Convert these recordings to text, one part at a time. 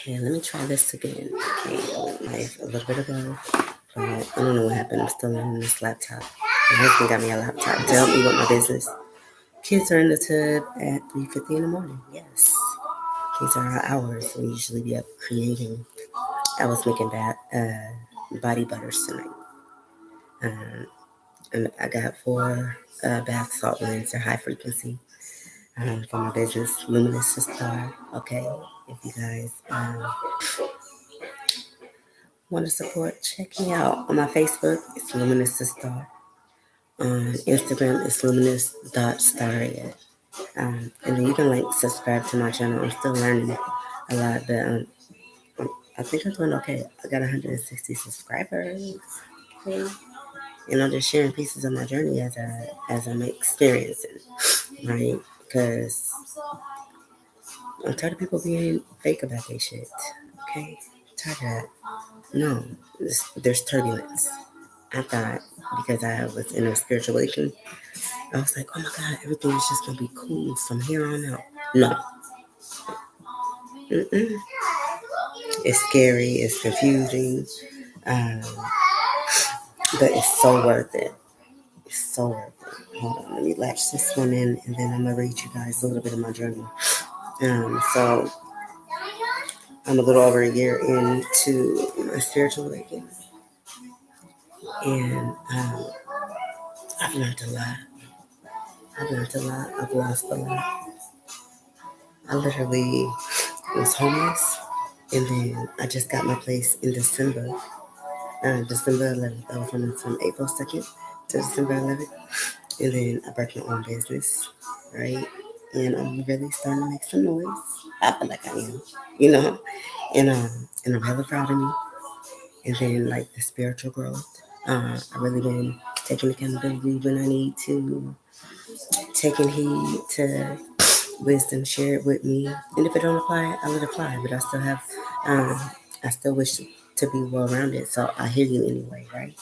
Okay, let me try this again. Okay, like a little bit ago, but I don't know what happened. I'm still on this laptop. My husband got me a laptop to help me with my business. Kids are in the tub at 3:50 in the morning. Yes, these are our hours. We usually be up creating. I was making body butters tonight. Um, and I got 4 bath salt blends. They're high frequency for my business, Luminous Star. Okay, if you guys want to support, check me out on my Facebook. It's Luminous Star. On Instagram, it's luminous.starred. And then you can like subscribe to my channel. I'm still learning a lot, but I think I'm doing okay. I got 160 subscribers. Okay. And I'm just sharing pieces of my journey as I'm experiencing, right? Because I'm tired of people being fake about their shit. Okay, tired of that. No, there's turbulence. I thought because I was in a spiritual awakening, I was like, oh my God, everything is just gonna be cool from here on out. No, mm-mm. It's scary, it's confusing, um, but it's so worth it. It's so worth it. Hold on, let me latch this one in, and then I'm gonna read you guys a little bit of my journey. So I'm a little over a year into my spiritual awakening, and I've learned a lot. I've learned a lot. I've lost a lot. I literally was homeless, and then I just got my place in December 11th. I was homeless from April 2nd to December 11th, and then I birthed my own business, right? And I'm really starting to make some noise. I feel like I am, you know, and I'm hella proud of me. And then like the spiritual growth, I really been taking accountability when I need to, taking heed to wisdom shared with me. And if it don't apply, I let it apply. But um, I still wish to be well rounded. So I hear you anyway, right?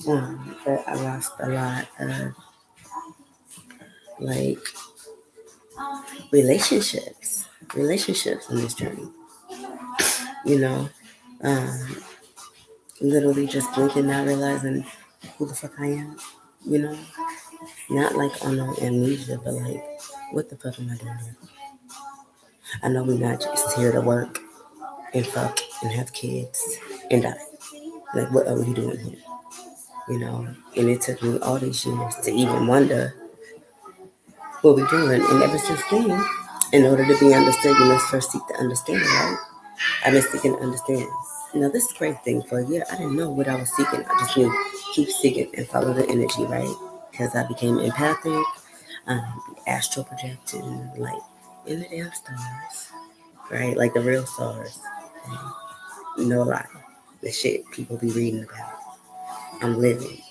But I lost a lot of like relationships in this journey. You know, um, literally just blinking, not realizing who the fuck I am. You know, not like on no amnesia, but like, what the fuck am I doing here? I know we're not just here to work and fuck and have kids and die. Like, what are we doing here? You know, and it took me all these years to even wonder what we're doing. And ever since then, in order to be understood, you must first seek to understand, right? I've been seeking to understand. Now, this is a great thing. For a year, I didn't know what I was seeking. I just knew keep seeking and follow the energy, right? Because I became empathic, astral projecting, like in the damn stars, right? Like the real stars. No lie. The shit people be reading about. I'm living,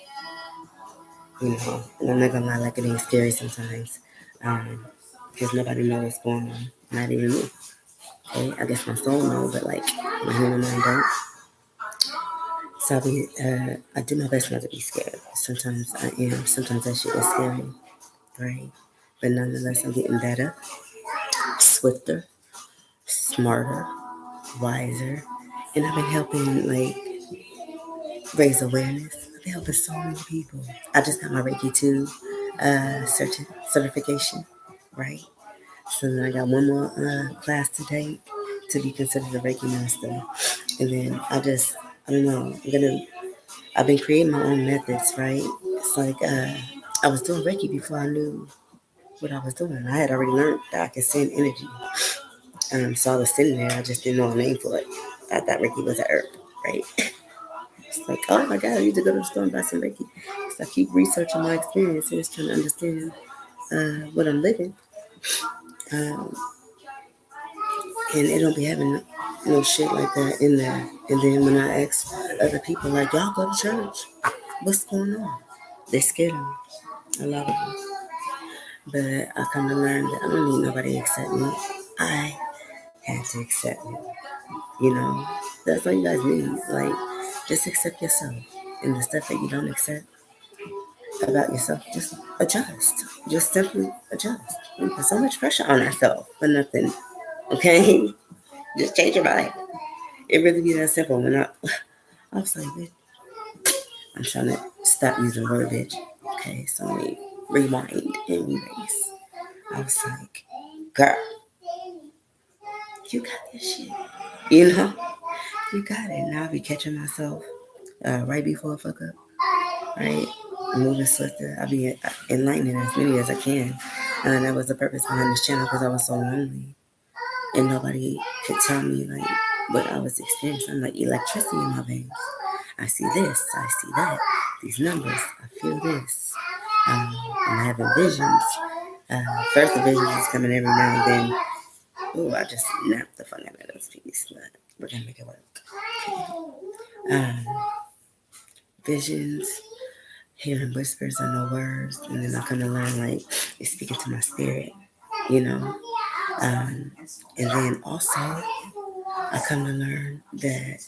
you know. And I'm not gonna lie, like it ain't scary sometimes. Because nobody knows what's going on. Not even me. Okay? I guess my soul knows, but like my human mind don't. So I do my best not to be scared. Sometimes I am. Sometimes that shit is scary, right? But nonetheless, I'm getting better, swifter, smarter, wiser, and I've been helping like raise awareness. I've been helping so many people. I just got my Reiki 2 certification, right? So then I got one more class to take to be considered a Reiki master, and then I don't know. I've been creating my own methods, right? It's like I was doing Reiki before I knew what I was doing. I had already learned that I could send energy. So I was sitting there, I just didn't know a name for it. I thought Reiki was a herb, right? It's like, oh my God, I need to go to the store and buy some Reiki. So I keep researching my experiences, trying to understand what I'm living. Um, and it don't be having no shit like that in there. And then when I ask other people, like, y'all go to church, what's going on? They scared of me, a lot of them. But I kind of learned that I don't need nobody to accept me. I had to accept me. You know, that's all you guys need. Like, just accept yourself. And the stuff that you don't accept about yourself, just adjust. Just simply adjust. We put so much pressure on ourselves for nothing. Okay? Just change your mind. It really be that simple. When I was like, bitch, I'm trying to stop using the word bitch. Okay, so let me rewind and erase. I was like, girl, you got this shit. You know, you got it. Now I be catching myself right before I fuck up, right? Moving swifter. I be enlightening as many as I can. And that was the purpose behind this channel because I was so lonely and nobody could tell me like what I was experiencing. I'm like electricity in my veins. I see this, I see that, these numbers, I feel this. I'm having visions. First the visions is coming every now and then. Ooh, I just napped the fuck out of those pieces, but we're gonna make it work. Um, visions, hearing whispers and no words, and then I'm gonna learn like it's speaking to my spirit, you know. And then also I come to learn that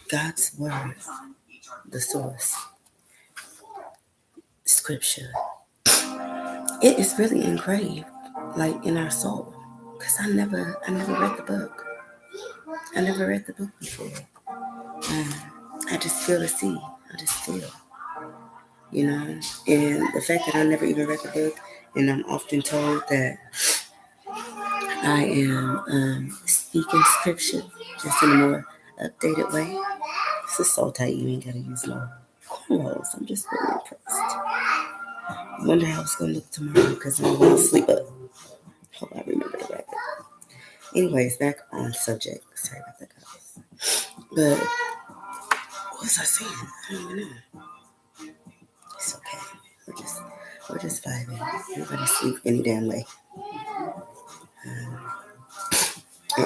God's word, the source, scripture, it is really engraved like in our soul. Cause I never read the book. I never read the book before. I just feel the seed. I just feel, you know. And the fact that I never even read the book, and I'm often told that I am speaking scripture just in a more updated way. This is so tight, you ain't gotta use no cornrows. I'm just really impressed. I wonder how it's gonna look tomorrow because I'm gonna sleep up. Hope I remember to wrap it. Anyways, back on subject. Sorry about that, guys. But what was I saying? I don't even know. It's okay. We're just vibing. Everybody sleep any damn way. And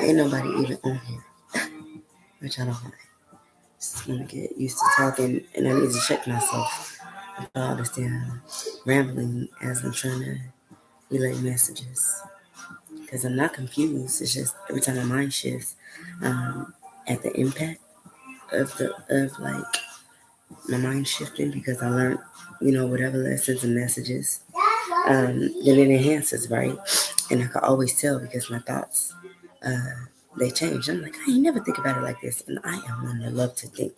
ain't nobody even on here, which I don't like. Just want to get used to talking, and I need to check myself about all this damn rambling as I'm trying to relay messages. Because I'm not confused. It's just every time my mind shifts, at the impact of like my mind shifting because I learned, whatever lessons and messages, then it enhances, right? And I can always tell because my thoughts, they change. I'm like, I ain't never think about it like this. And I am one that love to think.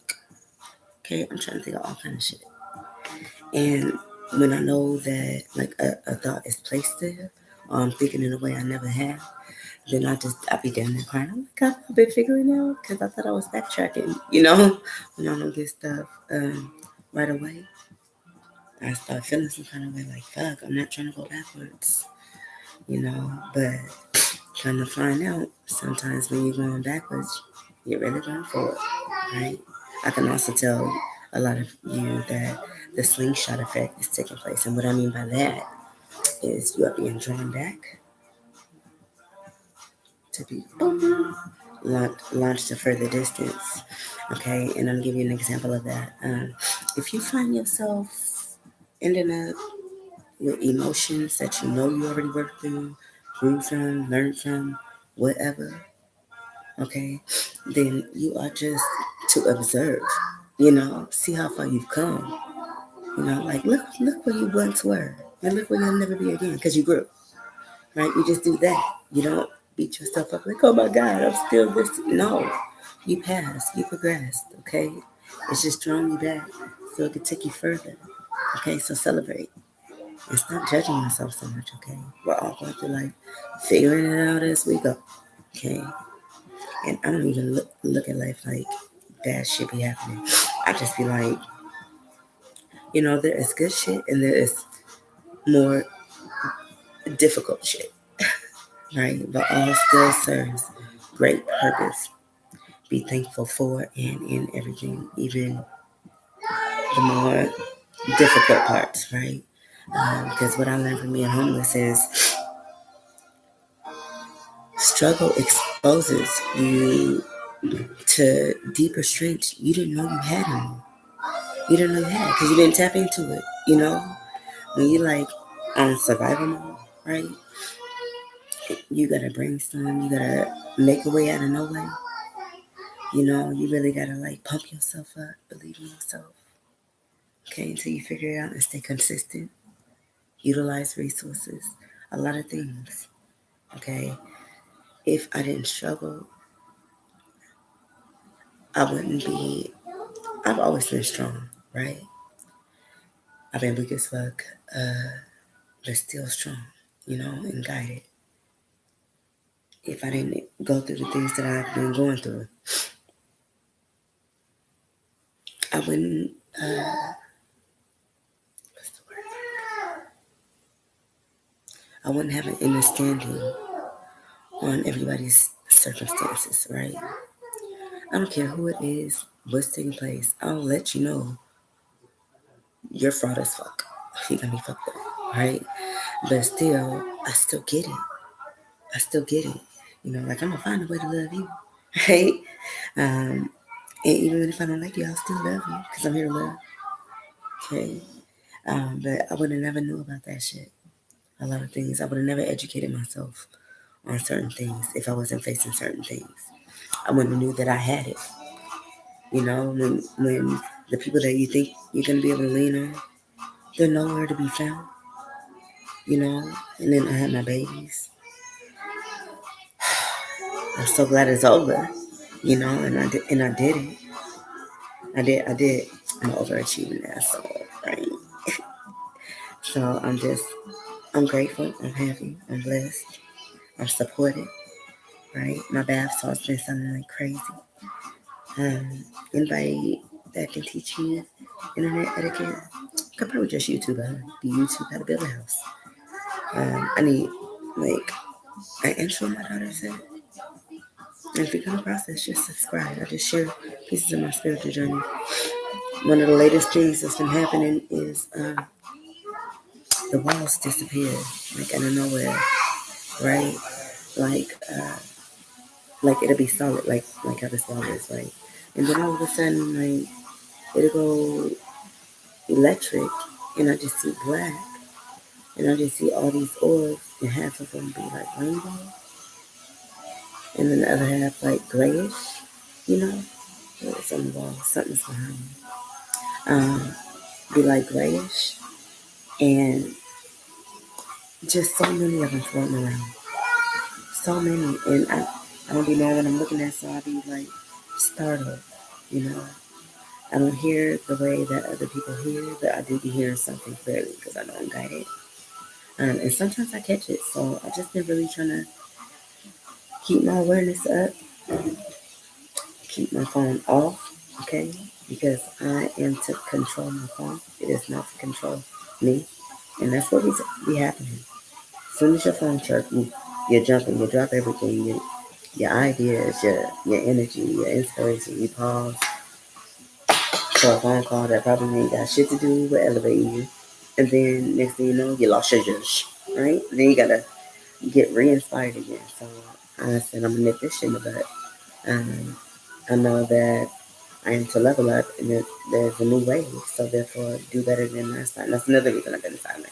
Okay, I'm trying to think of all kind of shit. And when I know that like a thought is placed there, or I'm thinking in a way I never have, then I be down there crying. I'm like, I've been figuring out because I thought I was backtracking, when I don't get stuff right away. I start feeling some kind of way like, fuck, I'm not trying to go backwards, but trying to find out sometimes when you're going backwards, you're really going forward, right? I can also tell a lot of you that the slingshot effect is taking place. And what I mean by that is you are being drawn back to be boom, launched to further distance. Okay, and I'm giving you an example of that. If you find yourself ending up with emotions that you know you already worked through, grew from, learned from, whatever, okay, then you are just to observe, see how far you've come. Like look where you once were, and look where you'll never be again, because you grew, right? You just do that. You don't beat yourself up like, oh my God, I'm still this. No, you passed, you progressed, okay? It's just drawing you back so it can take you further, okay? So celebrate and stop judging yourself so much, okay? We're all going through life figuring it out as we go, okay? And I don't even look at life like bad shit be happening. I just be like, there is good shit and there is more difficult shit, right? But all still serves great purpose. Be thankful for and in everything, even the more difficult parts, right? Because what I learned from being homeless is struggle exposes you to deeper strengths you didn't know you had in you. You didn't know you had because you didn't tap into it, When you like on survival mode, right? You gotta brainstorm, you gotta make a way out of no way. You really gotta like pump yourself up, believe in yourself. Okay, until you figure it out and stay consistent. Utilize resources, a lot of things. Okay. if I didn't struggle, I wouldn't be. I've always been strong, right? I've been weak as fuck, but still strong, and guided. If I didn't go through the things that I've been going through, I wouldn't. What's the word? I wouldn't have an understanding on everybody's circumstances, right? I don't care who it is, what's taking place. I'll let you know you're fraud as fuck. You got me fucked up, right? But still, I still get it. I still get it. Like I'm gonna find a way to love you, right? Um, and even if I don't like you, I'll still love you because I'm here to love. Okay. But I would have never knew about that shit. A lot of things. I would have never educated myself on certain things if I wasn't facing certain things. I wouldn't have knew that I had it. When the people that you think you're gonna be able to lean on, they're nowhere to be found. And then I had my babies. I'm so glad it's over. And I did it. I did. I'm an overachieving asshole, right? So I'm grateful. I'm happy. I'm blessed. I'm supported, right? My bath salt's been sounding like crazy. Anybody that can teach me internet etiquette, could probably just YouTube. YouTube how to build a house. I need like an intro. My daughter said, and if you're gonna process, just subscribe. I just share pieces of my spiritual journey. One of the latest things that's been happening is the walls disappeared, like out of nowhere, right? Like it'll be solid, like how this wall is, right? And then all of a sudden, like it'll go electric, and I just see black, and I just see all these orbs, and half of them be like rainbow, and then the other half like grayish, you know. It's on the wall, something's behind me. Be like grayish, and just so many of them floating around. So many, and I don't be knowing what I'm looking at, so I be like startled, you know. I don't hear the way that other people hear, but I do be hearing something clearly because I know I'm guided. And sometimes I catch it, so I just been really trying to keep my awareness up, keep my phone off, okay? Because I am to control my phone. It is not to control me, and that's what be happening. As soon as your phone chirps, you're jumping, you drop everything, your ideas, your energy, your inspiration, you pause for a phone call that probably ain't got shit to do with elevating you. And then next thing you know, you lost your juice, right? Then you gotta get re-inspired again. So I said I'm gonna nip this shit in the butt. Um, I know that I am to level up and that there's a new way. So therefore, do better than last time. That's another reason I've been silent.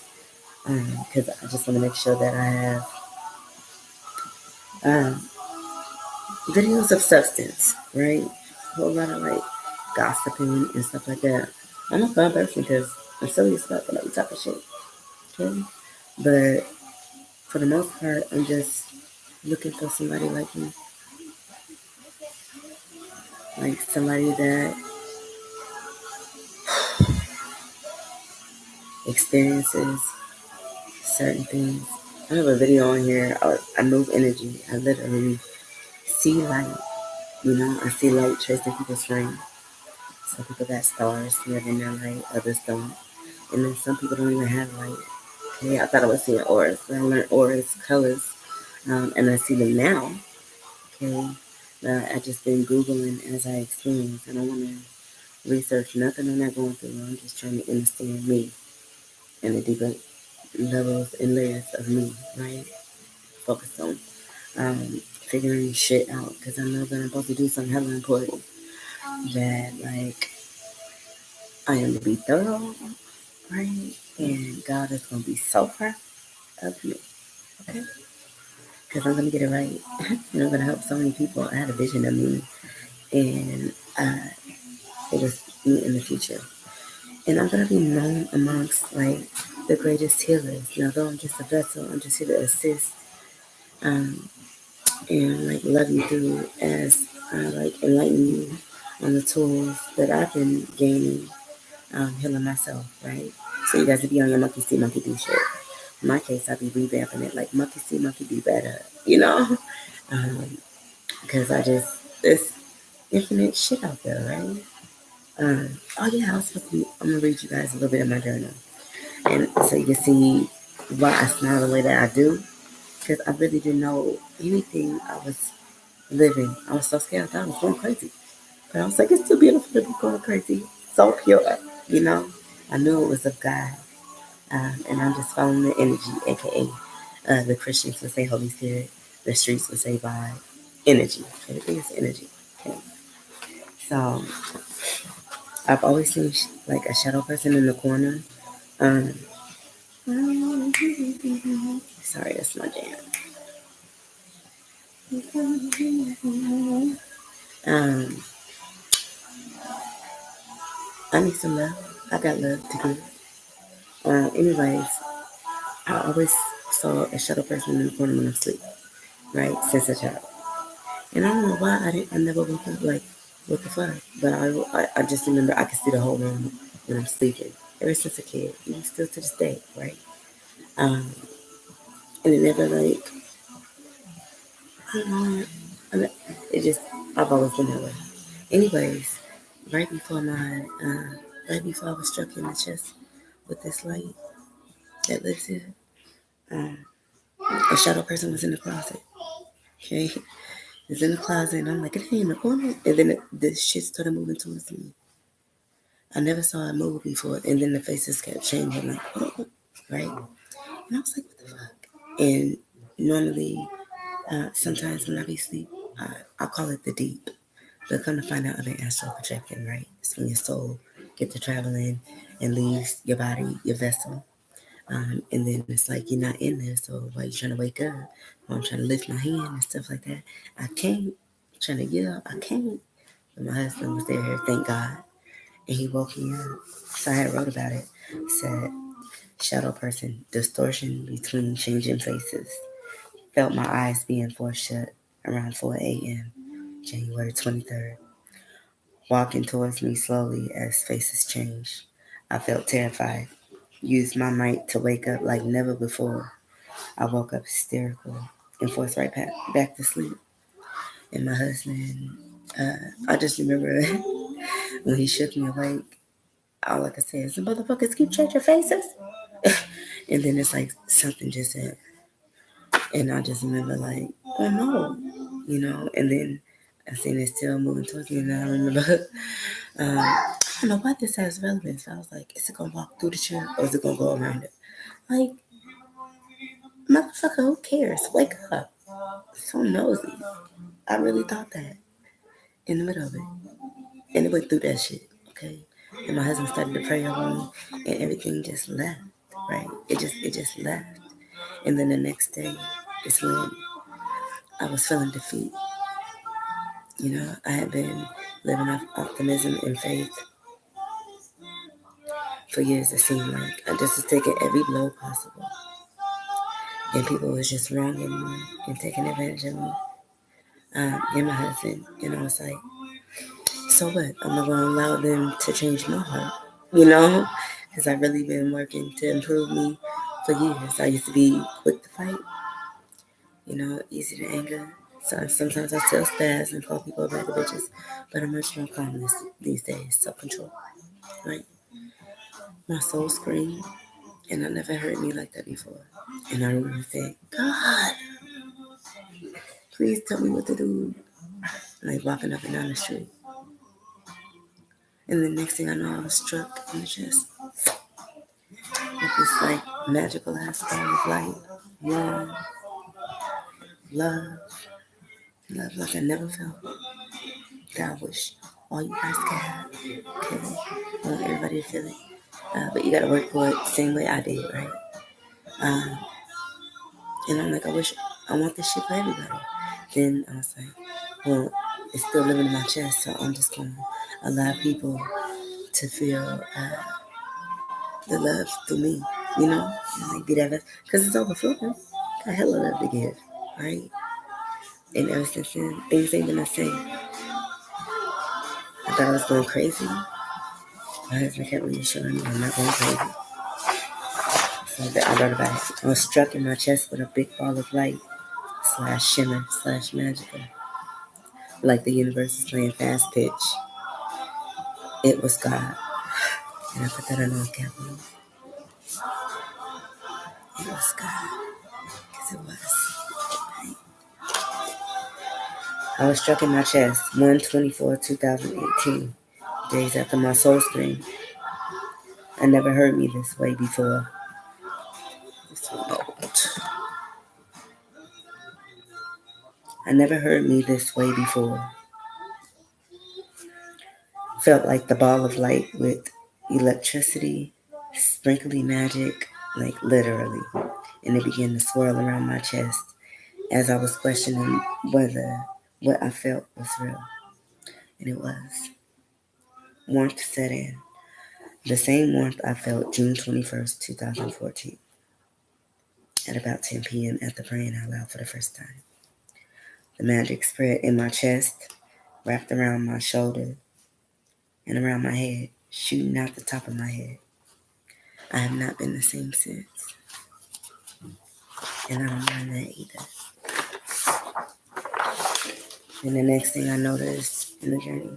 Because I just want to make sure that I have um, videos of substance, right? A whole lot of like gossiping and stuff like that. I'm a fun person because I'm silly as fuck when I talk of shit. Okay? But for the most part, I'm just looking for somebody like me. Like somebody that experiences certain things. I have a video on here. I move energy. I literally see light. I see light tracing people's frame. Some people got stars here in their light, others don't. And then some people don't even have light. Okay, I thought I was seeing auras, but I learned auras, colors, and I see them now. Okay, I just been Googling as I experience. I don't want to research nothing I'm not going through. I'm just trying to understand me and the deeper levels and layers of me, right? Focus on figuring shit out because I know that I'm supposed to do something hella important. That, like, I am to be thorough, right? And God is going to be so proud of me, okay? Because I'm going to get it right. And I'm going to help so many people. I had a vision of me, and it was me in the future. And I'm going to be known amongst, like, the greatest healers. Though I'm just a vessel, I'm just here to assist. Um, and like love you through as I like enlighten you on the tools that I've been gaining, healing myself, right? So you guys would be on your monkey see, monkey do shit. In my case, I'd be revamping it like monkey see, monkey do better, you know? Because I just, there's infinite shit out there, right? Oh yeah, I was supposed to be, I'm gonna read you guys a little bit of my journal. And so you can see why I smile the way that I do. Because I really didn't know anything I was living. I was so scared. I thought I was going crazy. But I was like, it's too beautiful to be going crazy. So pure, you know? I knew it was of God. And I'm just following the energy, aka the Christians would say Holy Spirit, the streets would say vibe. Energy. Everything is energy. Okay. So I've always seen like a shadow person in the corner. Um, sorry, that's my jam. Um, I need some love. I got love to give. Anyways, I always saw a shadow person in the corner when I'm asleep, right? Since a child. And I don't know why I never woke up like, what the fuck? But I just remember I could see the whole room when I'm sleeping. Ever since a kid, even still to this day, right? Um, and it never like, I don't know, it just, I've always been that way. Anyways, right before right before I was struck in the chest with this light that lives here, um, a shadow person was in the closet. Okay, it's in the closet, and I'm like, it ain't in the corner. And then this shit started moving towards me. I never saw it move before, and then the faces kept changing, like, oh, right? And I was like, what the fuck? And normally, sometimes when I be asleep, I call it the deep. But come to find out, I've been astral projecting, right? It's when your soul get to traveling and leaves your body, your vessel. And then it's like you're not in there, so why you trying to wake up? Well, I'm trying to lift my hand and stuff like that. I can't. I'm trying to yell, I can't. But my husband was there, thank God, and he woke me up. So I had wrote about it. It said, shadow person, distortion between changing faces. Felt my eyes being forced shut around 4 a.m., January 23rd. Walking towards me slowly as faces changed. I felt terrified. Used my might to wake up like never before. I woke up hysterical and forced right back to sleep. And my husband, I just remember when he shook me awake, all I could say is, the motherfuckers keep changing faces. And then it's like something just said, and I just remember like, oh no, and then I seen it still moving towards me, and I remember, I don't know why this has relevance. I was like, is it gonna walk through the chair or is it gonna go around it? Like, motherfucker, who cares? Wake up. So nosy. I really thought that in the middle of it. And it went through that shit, okay? And my husband started to pray over me and everything just left, right? It just left. And then the next day is when I was feeling defeat. I had been living off optimism and faith for years, it seemed like. I just was taking every blow possible. And people was just wronging me and taking advantage of me. And my husband, I was like, so what? I'm not going to allow them to change my heart, because I've really been working to improve me for years. I used to be quick to fight, easy to anger. So sometimes I still spaz and call people bad bitches, but I'm much more calm these days. Self-control, right? My soul screamed, and I never heard me like that before. And I remember saying, God, please tell me what to do. Like walking up and down the street. And the next thing I know, I was struck in the chest with this like magical ass ball of light, warm, love, love like I never felt. That I wish all you guys could have. Okay, I want everybody to feel it, but you gotta work for it the same way I did, right? Um, and I'm like, I want this shit for everybody. Then I was like, well, it's still living in my chest, so I'm just gonna allow people to feel the love through me, and like be that, because it's overflowing. Got hella love to give, right? And ever since then, things ain't been the same. I thought I was going crazy. My husband kept reassuring me I'm not going crazy. So I wrote about it. I was struck in my chest with a big ball of light slash shimmer slash magical. Like the universe is playing fast pitch. It was God. And I put that in all capital. It was God. Because it was. I was struck in my chest 1/24/2018, days after my soul stream. I never heard me this way before. I never heard me this way before. Felt like the ball of light with electricity, sprinkly magic, like literally. And it began to swirl around my chest as I was questioning whether what I felt was real. And it was. Warmth set in. The same warmth I felt June 21st, 2014, at about 10 p.m. after praying out loud for the first time. The magic spread in my chest, wrapped around my shoulder, and around my head, shooting out the top of my head. I have not been the same since, and I don't mind that either. And the next thing I noticed in the journey,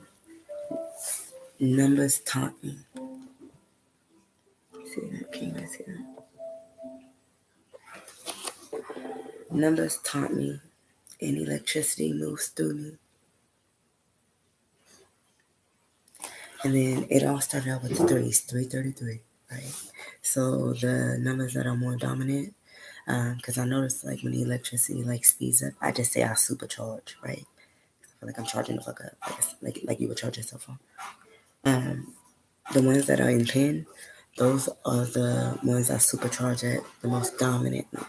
numbers taught me. See that? Can you guys see that? Numbers taught me, and electricity moves through me. And then it all started out with the threes, 333, right? So the numbers that are more dominant, because I noticed like when the electricity like speeds up, I just say I supercharge, right? I feel like I'm charging the fuck up, like you would charge your cell phone. The ones that are in pin, those are the ones I supercharge at the most dominantly.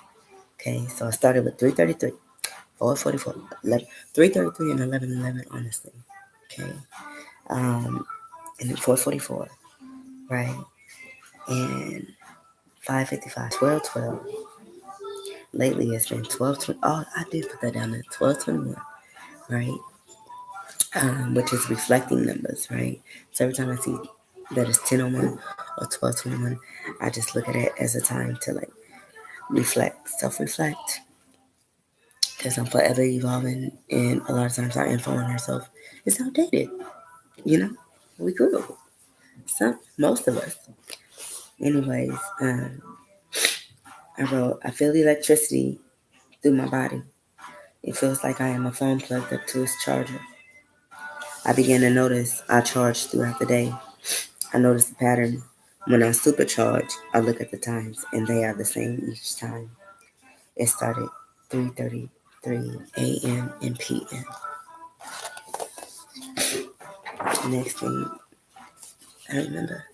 Okay, so I started with 333, 444, 11, 333 and 1111, honestly. Okay, and then 444, right? And 555, 1212. Lately it's been 1220. Oh, I did put that down there, 1221, right? Which is reflecting numbers, right? So every time I see that it's 10:01 or 12:21, I just look at it as a time to like reflect, self-reflect, because I'm forever evolving, and a lot of times our info on ourselves is outdated. You know, we grew. Most of us. Anyways, I wrote, I feel electricity through my body. It feels like I am a phone plugged up to its charger. I began to notice I charge throughout the day. I notice the pattern. When I supercharge, I look at the times, and they are the same each time. It started 3:33 a.m. and p.m. Next thing I remember,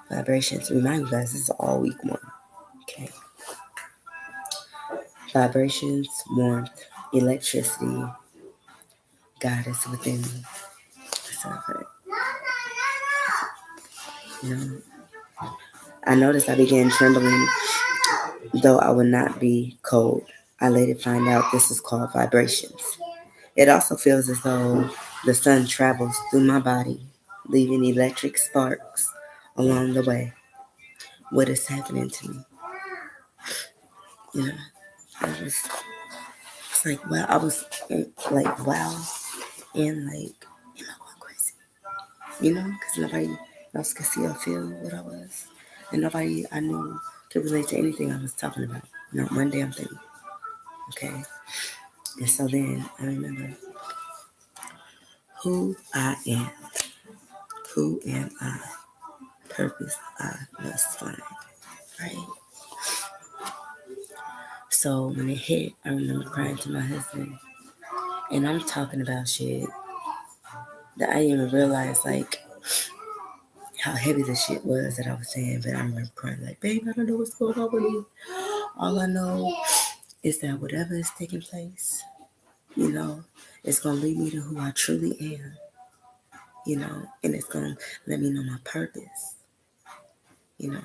vibrations. Remind you guys, this is all week one. Okay. Vibrations, warmth, electricity, God is within me. So, you know, I noticed I began trembling, though I would not be cold. I later find out this is called vibrations. It also feels as though the sun travels through my body, leaving electric sparks along the way. What is happening to me? You know, it's like, wow, I was like, wow, and like, am I going crazy? You know, because nobody else could see or feel what I was. And nobody I knew could relate to anything I was talking about. Not one damn thing. Okay? And so then I remember who I am. Who am I? Purpose I must find. Right? So when it hit, I remember crying to my husband. And I'm talking about shit that I didn't even realize, like, how heavy the shit was that I was saying. But I remember crying, like, babe, I don't know what's going on with you. All I know is that whatever is taking place, you know, it's going to lead me to who I truly am, you know, and it's going to let me know my purpose, you know.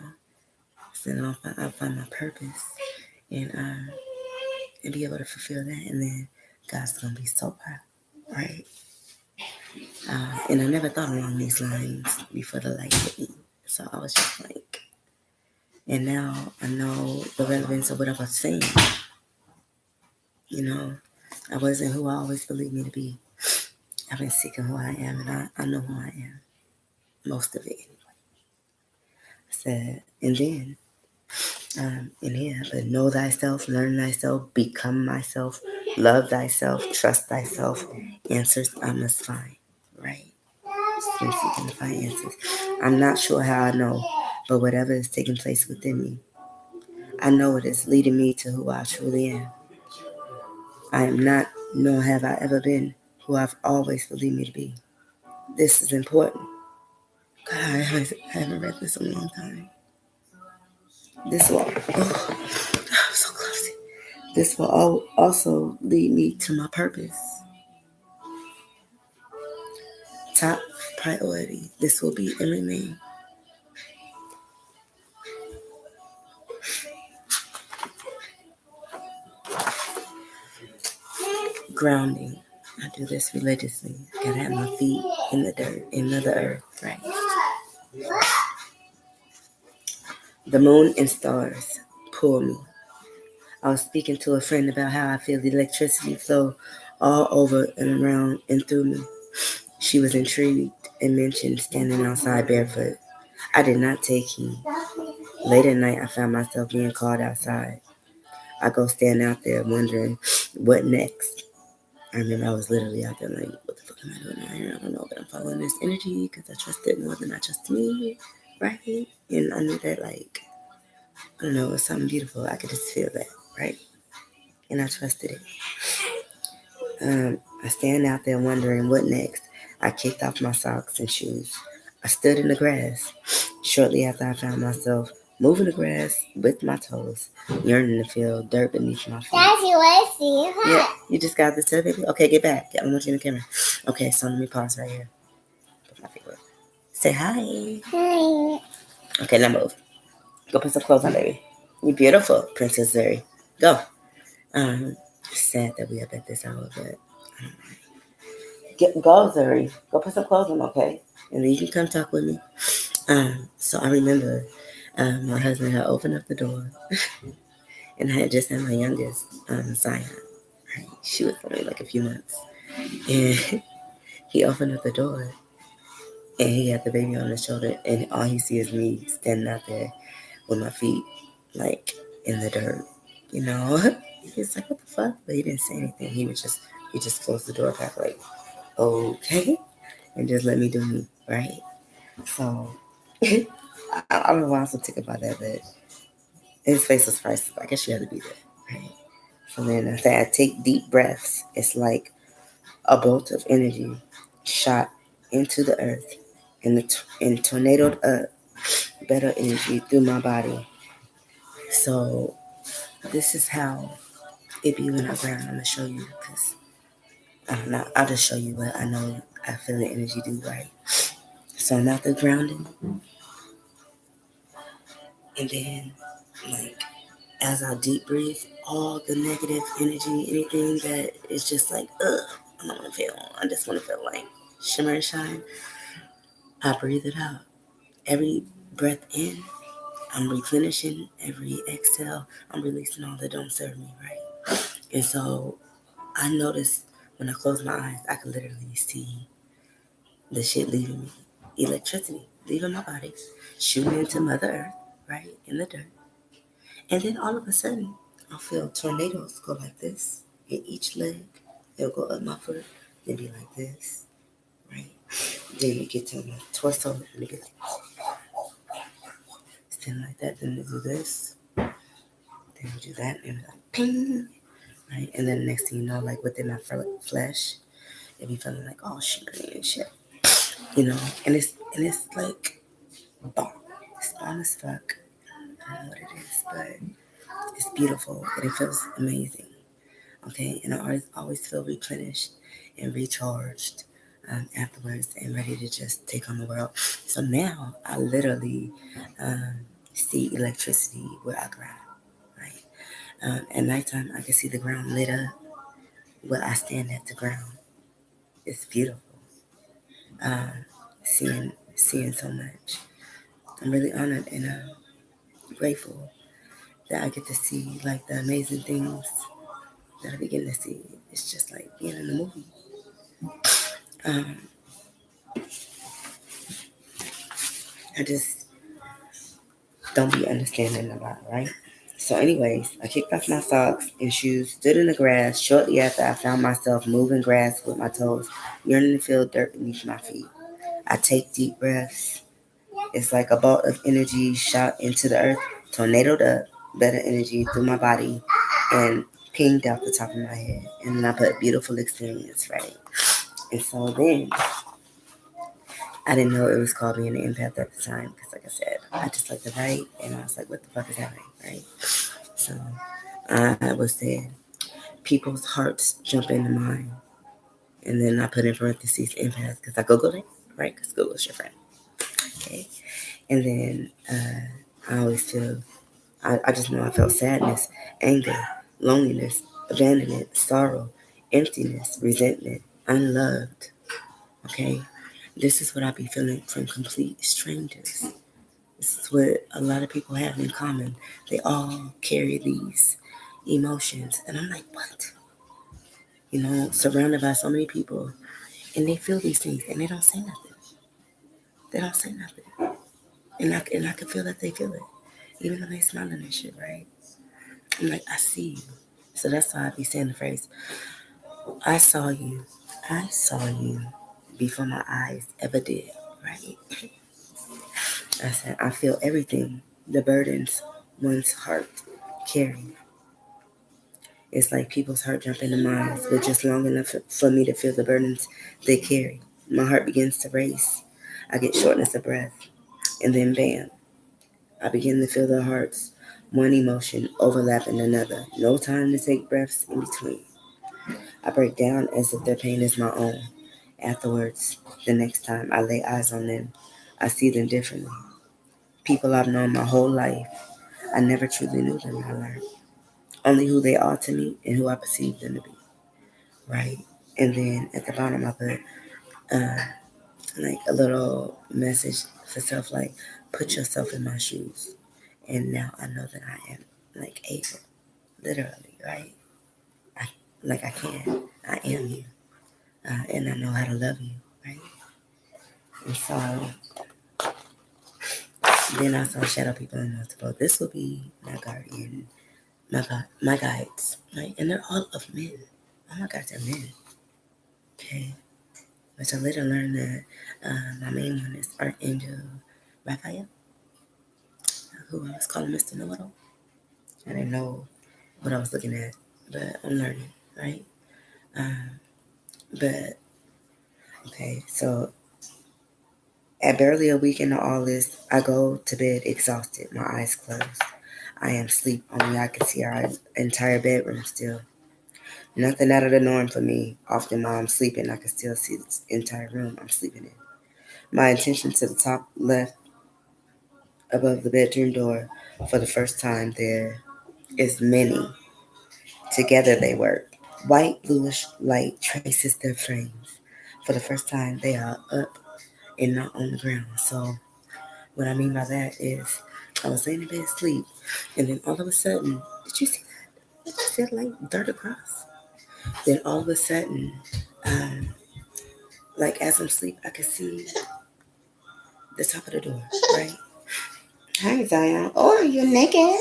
So then I'll find my purpose and be able to fulfill that. And then God's gonna be so proud, right? And I never thought along these lines before the light hit me. So I was just like, and now I know the relevance of what I was saying. You know, I wasn't who I always believed me to be. I've been seeking who I am, and I know who I am. Most of it, anyway. I said, and then in here, but know thyself, learn thyself, become myself, love thyself, trust thyself. Answers I must find, right? Just been seeking to find answers. I'm not sure how I know, but whatever is taking place within me, I know it is leading me to who I truly am. I am not, nor have I ever been, who I've always believed me to be. This is important. God, I haven't read this in a long time. This will, I'm so close. This will also lead me to my purpose. Top priority. This will be and remain. Grounding. I do this religiously. Gotta have my feet in the dirt, in the earth, right? The moon and stars pull me. I was speaking to a friend about how I feel the electricity flow all over and around and through me. She was intrigued and mentioned standing outside barefoot. I did not take heed. Late at night, I found myself being called outside. I go stand out there wondering what next. I remember I was literally out there like, what the fuck am I doing out here? I don't know, but I'm following this energy because I trust it more than I trust me, right? And I knew that, like, I don't know, it was something beautiful. I could just feel that, right? And I trusted it. I stand out there wondering what next. I kicked off my socks and shoes. I stood in the grass. Shortly after, I found myself moving the grass with my toes, yearning to feel dirt beneath my feet. Daddy, let's see. Yeah, you just got this too, baby? Okay, get back. I don't want you in the camera. Okay, so let me pause right here. Put my feet up. Say hi. Hi. Okay, now move. Go put some clothes on, baby. You're beautiful, Princess Zuri. Go. Sad that we up at this hour, but go, Zuri. Go put some clothes on, okay? And then you can come talk with me. So I remember my husband had opened up the door, and I had just had my youngest, Zion. Right? She was only like a few months, and he opened up the door, and he had the baby on his shoulder, and all he sees is me standing out there with my feet like in the dirt, you know. He was like, "What the fuck?" But he didn't say anything. He just closed the door back, like, "Okay," and just let me do me, right? So I don't know why I'm so ticked about that, but his face was priceless. I guess you had to be there, right? So then after I take deep breaths, it's like a bolt of energy shot into the earth and tornadoed up better energy through my body. So this is how it be when I ground. I'm gonna show you because I don't know. I'll just show you what I know. I feel the energy do right. So I'm out there grounding, and then like as I deep breathe, all the negative energy, anything that is just like, I don't want to feel. I just want to feel like shimmer and shine. I breathe it out. Every breath in, I'm replenishing. Every exhale, I'm releasing all that don't serve me, right? And so I notice when I close my eyes, I can literally see the shit leaving me. Electricity leaving my body, shooting into Mother Earth, right, in the dirt. And then all of a sudden, I'll feel tornadoes go like this in each leg. They'll go up my foot, then be like this, right? Then you get to my torso, and it be like, stand like that. Then they do this, then you do that, and it's like, ping, right? And then the next thing you know, like within my flesh, it be feeling like all shimmery and shit, you know? And it's like, bomb. It's bomb as fuck. I don't know what it is, but it's beautiful and it feels amazing. Okay, and I always feel replenished and recharged afterwards and ready to just take on the world. So now I literally see electricity where I ground, right? At nighttime, I can see the ground lit up, where I stand at the ground. It's beautiful. Um, seeing so much. I'm really honored and grateful that I get to see like the amazing things that I begin to see. It's just like being in a movie. Um, I just don't be understanding a lot, right? So, anyways, I kicked off my socks and shoes, stood in the grass. Shortly after, I found myself moving grass with my toes, yearning to feel dirt beneath my feet. I take deep breaths. It's like a bolt of energy shot into the earth, tornadoed up, better energy through my body, and pinged out the top of my head. And then I put beautiful experience, right? And so then I didn't know it was called being an empath at the time because, like I said, I just like to write, and I was like, "What the fuck is happening?" Right? So I was saying, people's hearts jump into mine, and then I put in parentheses empath because I googled it, right? Because Google's your friend, okay? And then I always feel, I just know I felt sadness, anger, loneliness, abandonment, sorrow, emptiness, resentment, unloved. Okay, this is what I be feeling from complete strangers. This is what a lot of people have in common. They all carry these emotions. And I'm like, what? You know, surrounded by so many people, and they feel these things and they don't say nothing. They don't say nothing. And I can feel that they feel it. Even though they smiling and shit, right? I'm like, I see you. So that's why I be saying the phrase, I saw you. I saw you before my eyes ever did, right? I said, I feel everything, the burdens one's heart carry. It's like people's heart jump into mine, but just long enough for me to feel the burdens they carry. My heart begins to race. I get shortness of breath, and then bam, I begin to feel their hearts, one emotion overlapping another. No time to take breaths in between. I break down as if their pain is my own. Afterwards, the next time I lay eyes on them, I see them differently. People I've known my whole life, I never truly knew them, I learned. Only who they are to me and who I perceive them to be, right? And then at the bottom, I put uh, like a little message for self, like, put yourself in my shoes. And now I know that I am like able, literally, right? I, like I can, I am you. And I know how to love you, right? And so then I saw shadow people and multiple. This will be my guardian, my guides, right? And they're all of men. Oh my God, they're men. Okay. Which I later learned that my main one is Archangel Raphael, who I was calling Mr. Know-It-All. I didn't know what I was looking at, but I'm learning, right? Um, but okay, so at barely a week into all this, I go to bed exhausted, my eyes closed. I am asleep, only I can see our entire bedroom still. Nothing out of the norm for me. Often while I'm sleeping, I can still see the entire room I'm sleeping in. My attention to the top left above the bedroom door. For the first time, there is many. Together they work. White bluish light traces their frames. For the first time, they are up and not on the ground. So what I mean by that is I was laying in bed asleep, and then all of a sudden, did you see that? Did you see that light dart across? Then all of a sudden, um, like as I'm asleep, I could see the top of the door, right? Hi, Zion. Oh, are you naked?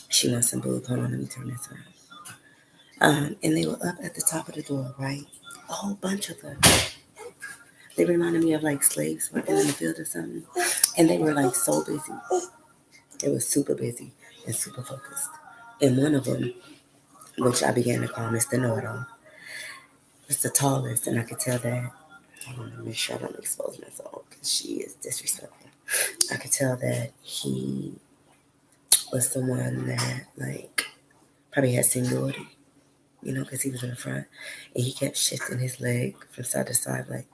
She wants some boob. Hold on, let me turn this around. And they were up at the top of the door, right? A whole bunch of them. They reminded me of like slaves working in the field or something. And they were like so busy. They were super busy and super focused. And one of them, which I began to call Mr. Know-It-All, was the tallest. And I could tell that, I want to make sure I don't expose myself because she is disrespectful. I could tell that he was the one that like probably had seniority, you know, because he was in the front. And he kept shifting his leg from side to side, like,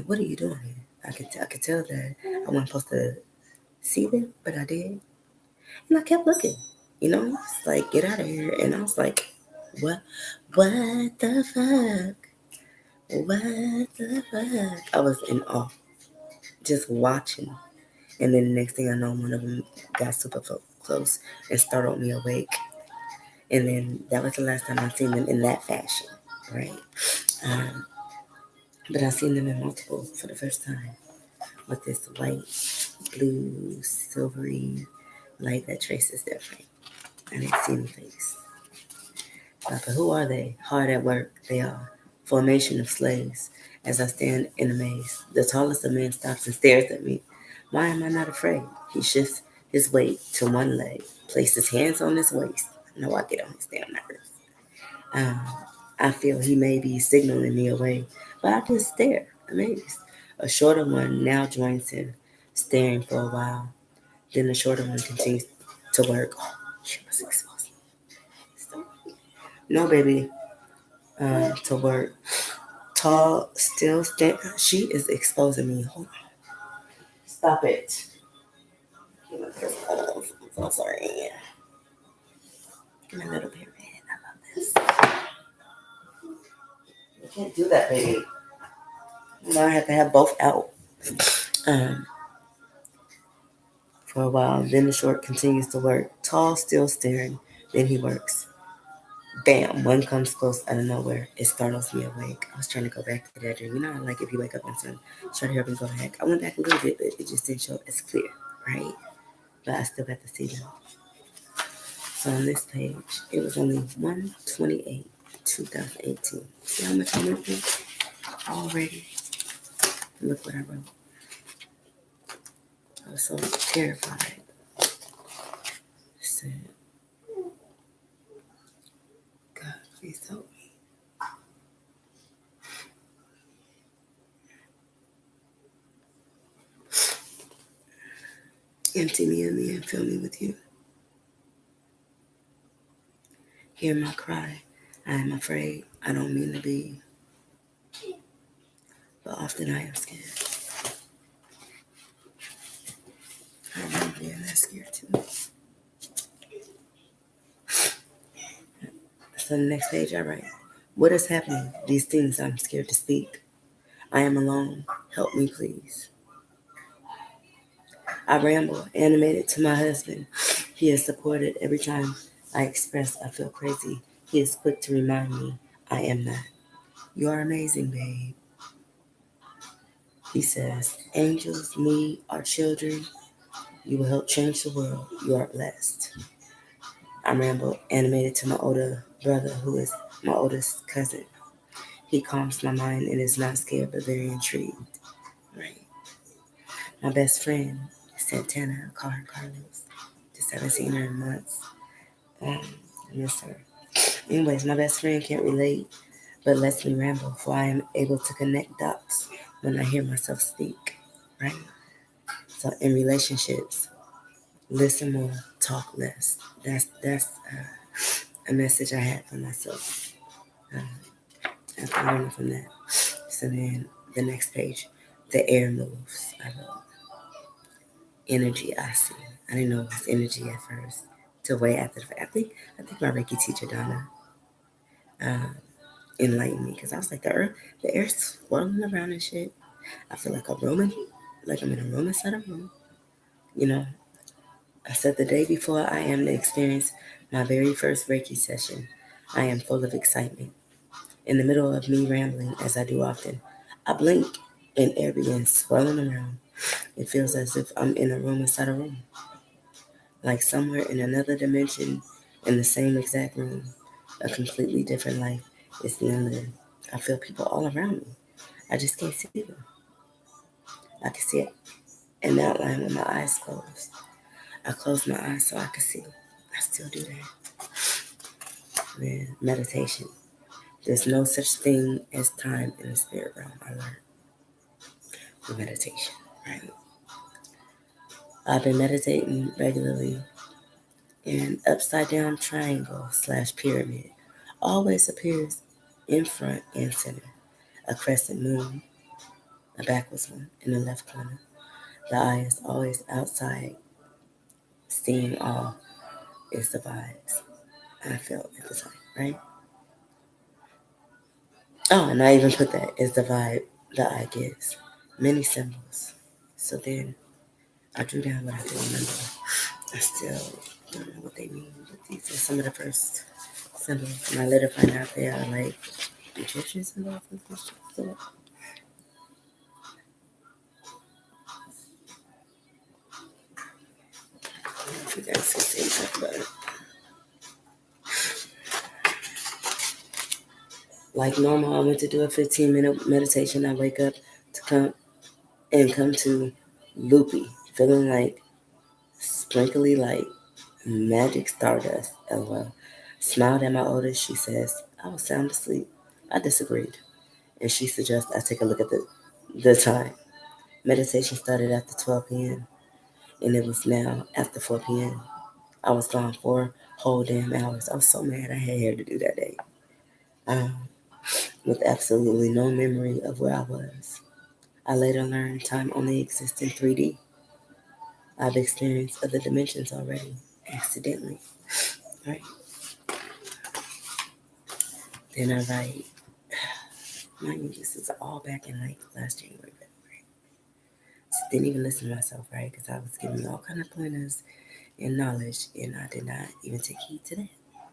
what are you doing here? I could tell that I wasn't supposed to see them, but I did. And I kept looking, you know, it's like, get out of here. And I was like, What? What the fuck? What the fuck? I was in awe, just watching. And then the next thing I know, one of them got super close and startled me awake. And then that was the last time I've seen them in that fashion, right? Um, but I've seen them in multiple for the first time with this white, blue, silvery light that traces their frame. I didn't see any face. But who are they? Hard at work, they are. Formation of slaves. As I stand in amaze, the tallest of men stops and stares at me. Why am I not afraid? He shifts his weight to one leg, places hands on his waist. I know I get on his damn nerves. Um, I feel he may be signaling me away, but I just stare, amazed. A shorter one now joins him, staring for a while. Then the shorter one continues to work. Oh, she was exposing. No, baby, to work. Tall, still stand. She is exposing me. Hold on. Stop it. I'm so sorry. Give me a little bit red. I love this. You can't do that, baby. Now I have to have both out. Um, for a while. Then the short continues to work. Tall, still staring. Then he works. Bam! One comes close out of nowhere. It startles me awake. I was trying to go back to that dream. You know, like if you wake up and son, try to help me go back. I went back a little bit, but it just didn't show up as clear, right? But I still got to see them. So on this page, it was only 1/28, 2018. See how much I went through already? Look what I wrote. I was so terrified. I said, God, please help me. Empty me of me and fill me with you. Hear my cry. I am afraid. I don't mean to be, but often I am scared. I remember being that scared too. So the next page I write, what is happening? These things I'm scared to speak. I am alone. Help me, please. I ramble, animated to my husband. He is supported every time I express I feel crazy. He is quick to remind me I am not. You are amazing, babe. He says, angels, me, our children, you will help change the world. You are blessed. I ramble, animated to my older brother, who is my oldest cousin. He calms my mind and is not scared but very intrigued. Right. My best friend, Santana, I call her Carlos. Just haven't seen her in months. I miss her. Anyways, my best friend can't relate but lets me ramble, for I am able to connect dots when I hear myself speak. Right? So in relationships, listen more, talk less. That's a message I had for myself. Uh, after learning from that. So then the next page, the air moves. I wrote energy I see. I didn't know it was energy at first. Till way after the fact. I think my Reiki teacher Donna uh, enlightened me because I was like the air's swirling around and shit. I feel like like I'm in a room inside a room. You know, I said the day before I am to experience my very first Reiki session, I am full of excitement. In the middle of me rambling, as I do often, I blink and air begins swirling around. It feels as if I'm in a room inside a room, like somewhere in another dimension in the same exact room. A completely different life is being lived. I feel people all around me. I just can't see them. I can see an outline with my eyes closed. I close my eyes so I can see. I still do that. Man, meditation. There's no such thing as time in the spirit realm. I learned through meditation, right? I've been meditating regularly. An upside down triangle / pyramid always appears in front and center. A crescent moon, a backwards one, in the left corner. The eye is always outside, seeing all is the vibes I felt at the time, right? Oh, and I even put that as the vibe the eye gives. Many symbols. So then I drew down what I can remember. I still don't know what they mean, but these are some of the first symbols. And I later find out they are like Egyptian symbols and stuff. So if you guys can see something about it. Like normal, I went to do a 15-minute meditation. I wake up to come to loopy, feeling like sprinkly like magic stardust. LOL. Smiled at my oldest. She says, I was sound asleep. I disagreed. And she suggests I take a look at the time. Meditation started after 12 p.m. and it was now after 4 p.m. I was gone 4 whole damn hours. I was so mad I had hair to do that day. Um, with absolutely no memory of where I was. I later learned time only exists in 3D. I've experienced other dimensions already, accidentally. Right? Then I write, mind you, this is all back in like last January, February. Just didn't even listen to myself, right? Because I was giving you all kind of pointers and knowledge, and I did not even take heed to that.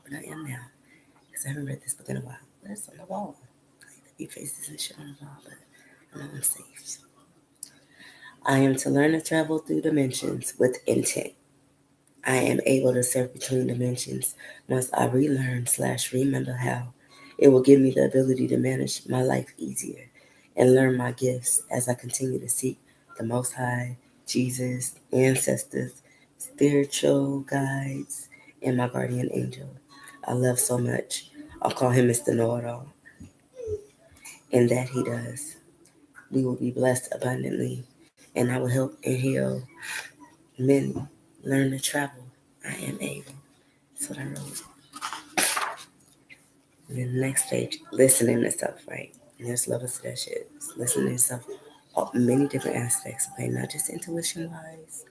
But I am now, because I haven't read this book in a while. But it's on the wall. Like the big faces and shit on the wall, but I know I'm safe. I am to learn to travel through dimensions with intent. I am able to surf between dimensions once I relearn/remember how. It will give me the ability to manage my life easier and learn my gifts as I continue to seek the Most High, Jesus, ancestors, spiritual guides, and my guardian angel. I love so much. I'll call him Mr. Know It All, and that he does. We will be blessed abundantly, and I will help and heal many learn to travel. I am able. That's what I wrote. And then the next page, listening to stuff, right? And there's levels to that shit. Listening to stuff, many different aspects, okay? Not just intuition wise.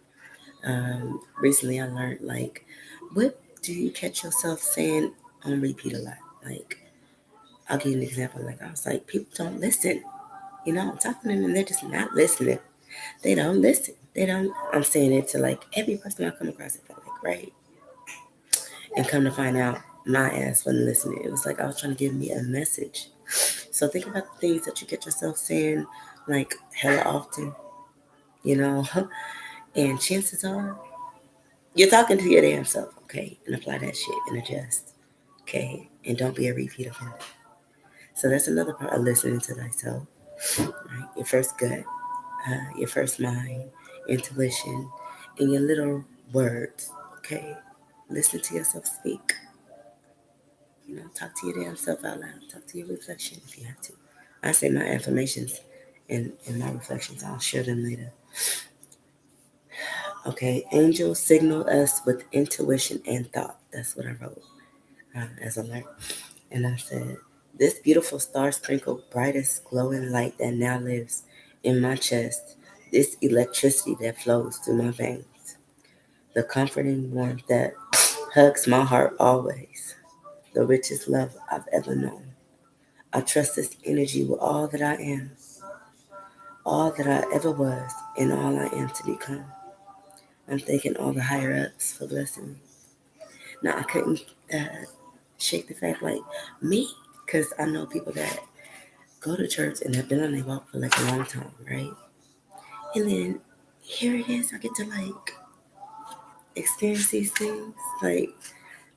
Recently I learned, like, what do you catch yourself saying on repeat a lot? Like, I'll give you an example. Like, I was like, people don't listen. You know, I'm talking to them and they're just not listening. They don't listen. They don't. I'm saying it to like every person I come across. I felt like, right? And come to find out, my ass wasn't listening. It was like I was trying to give me a message. So think about the things that you get yourself saying like hella often, you know, and chances are you're talking to your damn self, okay? And apply that shit and adjust, okay? And don't be a repeat offender. So that's another part of listening to thyself, right? Your first gut, your first mind, intuition, and your little words, okay? Listen to yourself speak. You know, talk to your damn self out loud. Talk to your reflection if you have to. I say my affirmations and my reflections. I'll share them later. Okay, angels signal us with intuition and thought. That's what I wrote as a learn. And I said, this beautiful star sprinkled brightest glowing light that now lives in my chest, this electricity that flows through my veins, the comforting warmth that hugs my heart always, the richest love I've ever known. I trust this energy with all that I am, all that I ever was, and all I am to become. I'm thanking all the higher ups for blessing me. Now, I couldn't shake the fact like me, because I know people that go to church and have been on their walk for like a long time, right? And then here it is, I get to like experience these things. Like,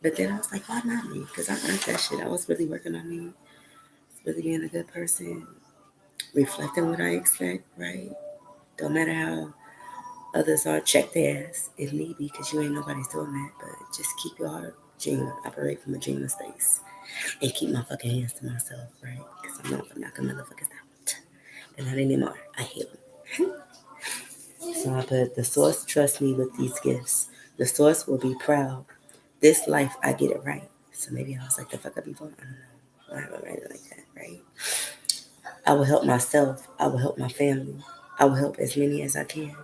but then I was like, why not me? Because I earned that shit. I was really working on me, really being a good person, reflecting what I expect, right? Don't matter how others are, check their ass if need be, because you ain't nobody's doing that. But just keep your heart genuine, operate from a genuine space, and keep my fucking hands to myself, right? Because I'm not gonna knock a motherfuckers out. They're not anymore. I hate them. So I put, the source trusts me with these gifts. The source will be proud. This life, I get it right. So maybe I was like the fuck up before. I don't know. I haven't read it like that, right? I will help myself. I will help my family. I will help as many as I can.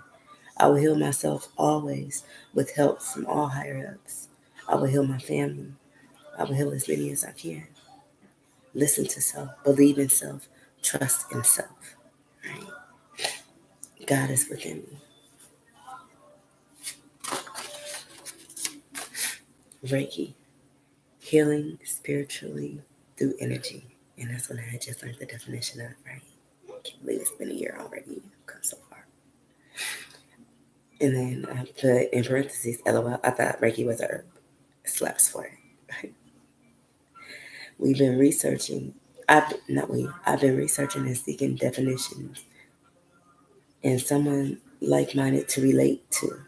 I will heal myself always with help from all higher ups. I will heal my family. I will heal as many as I can. listen to self, believe in self, trust in self. Right? God is within me. Reiki, healing spiritually through energy. And that's when I had just learned the definition of, right? I can't believe it's been a year already. I've come so far. And then I put in parentheses, LOL, I thought Reiki was a herb. Slaps for it. We've been researching, I've been researching and seeking definitions and someone like-minded to relate to.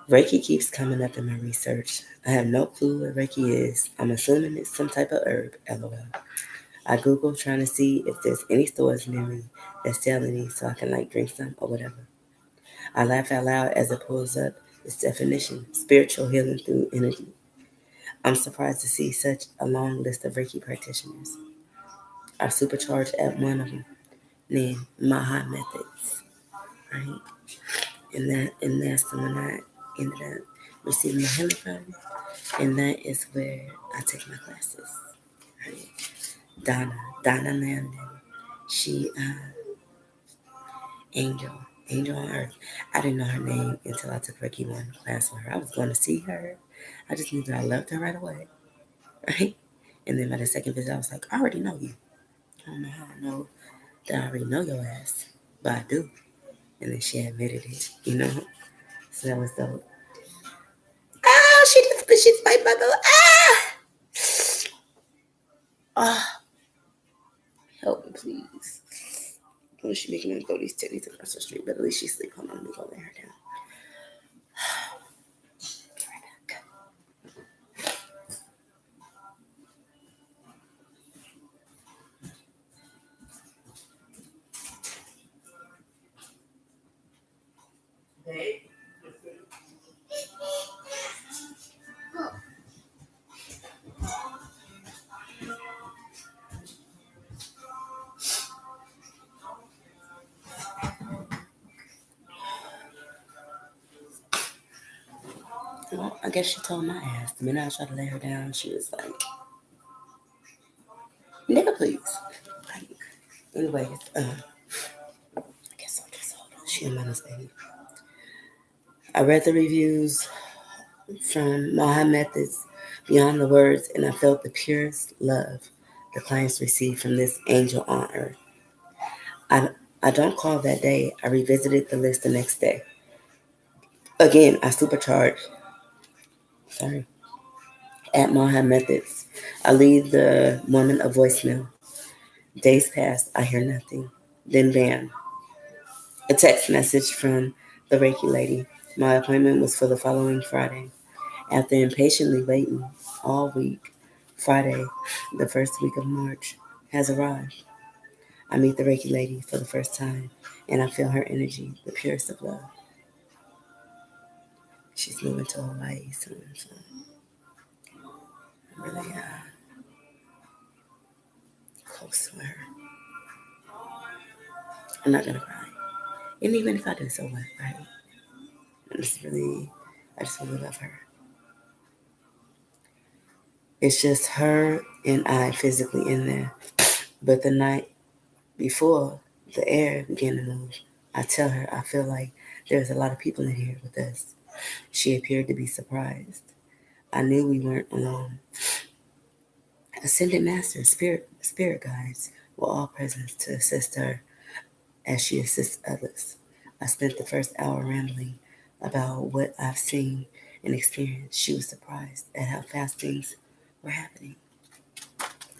Reiki keeps coming up in my research. I have no clue what Reiki is. I'm assuming it's some type of herb, LOL. I Google trying to see if there's any stores near me that sell any so I can drink some or whatever. I laugh out loud as it pulls up its definition, spiritual healing through energy. I'm surprised to see such a long list of Reiki practitioners. I supercharged at one of them named Maha Methods, right? And that's the one I ended up receiving my healing from. And that is where I take my classes, right? Donna Landon. She, Angel, Angel on Earth. I didn't know her name until I took Reiki 1 class with her. I was going to see her. I just knew that I loved her right away, right? And then by the second visit, I was like, I already know you. I don't know how I know that I already know your ass, but I do. And then she admitted it, So that was dope. Ah, she spiked my girl. Ah, help me, please. Oh, she making me go these titties across the street, but at least she's asleep. Hold on, let me go lay her down. Be right back. Well, I guess she told my ass. The minute I tried to lay her down, she was like, nigga, please. Like, anyways, I guess I'll just hold on. She a mama's baby. I read the reviews from Maha Methods Beyond the Words, and I felt the purest love the clients received from this angel on earth. I, I don't call that day. I revisited the list the next day. Again, I supercharged. Sorry. At Maha Methods. I leave the woman a voicemail. Days pass, I hear nothing. Then bam, a text message from the Reiki lady. My appointment was for the following Friday. After impatiently waiting all week, Friday, the first week of March, has arrived. I meet the Reiki lady for the first time, and I feel her energy, the purest of love. She's moving to Hawaii soon, so I'm really close to her. I'm not gonna cry. And even if I do, so what, right? I just really love her. It's just her and I physically in there. But the night before the air began to move, I tell her I feel like there's a lot of people in here with us. She appeared to be surprised. I knew we weren't alone. Ascended Masters, spirit guides were all present to assist her as she assists others. I spent the first hour rambling about what I've seen and experienced. She was surprised at how fast things were happening.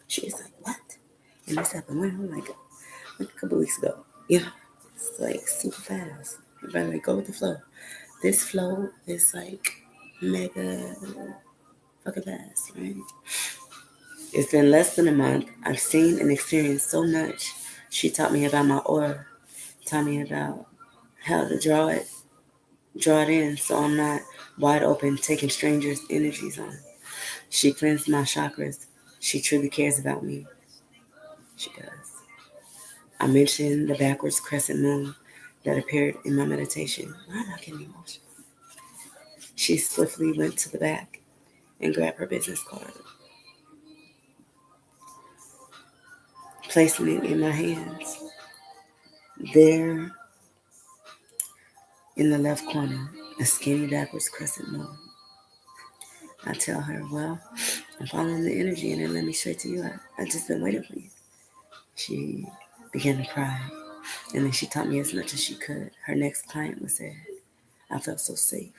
She was like, "What?" And this happened when? I'm like a couple weeks ago. It's like super fast. Everybody go with the flow. This flow is like mega fucking fast, right? It's been less than a month. I've seen and experienced so much. She taught me about my aura, taught me about how to draw it in so I'm not wide open taking strangers' energies on. She cleansed my chakras. She truly cares about me. She does. I mentioned the backwards crescent moon that appeared in my meditation. Why am I getting emotional? She swiftly went to the back and grabbed her business card. placing it in my hands. There in the left corner, a skinny backwards crescent moon. I tell her, well, I'm following the energy and it led me straight to you. I just been waiting for you. She began to cry. And then she taught me as much as she could. Her next client was there. I felt so safe.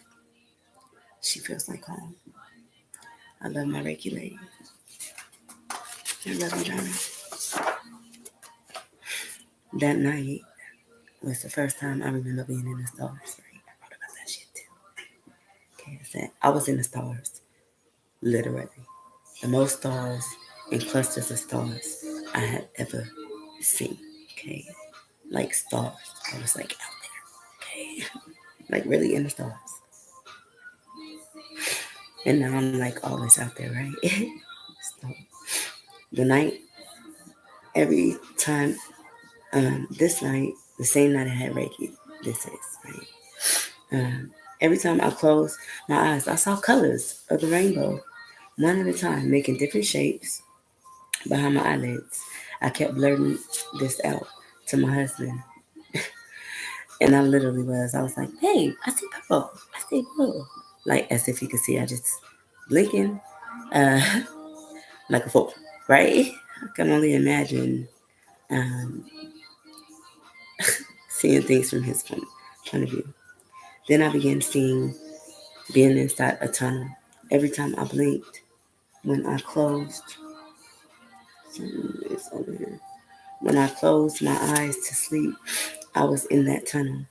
She feels like home. I love my Reiki lady. I love you, Johnny. That night was the first time I remember being in the stars. Right? I wrote about that shit too. Okay, I said I was in the stars, literally. The most stars and clusters of stars I had ever seen. Okay, like stars. I was like out there. Okay, like really in the stars. And now I'm like always out there, right? So the night, every time, this night, the same night I had Reiki, this is, right? Every time I closed my eyes, I saw colors of the rainbow, one at a time, making different shapes behind my eyelids. I kept blurting this out to my husband, and I literally was. I was like, "Babe, I see purple. I see blue," like as if he could see. I just blinking, uh, like a fool, right? I can only imagine um, seeing things from his point of view. Then I began seeing being inside a tunnel. Every time I blinked, when I closed, it's over here. When I closed my eyes to sleep, I was in that tunnel.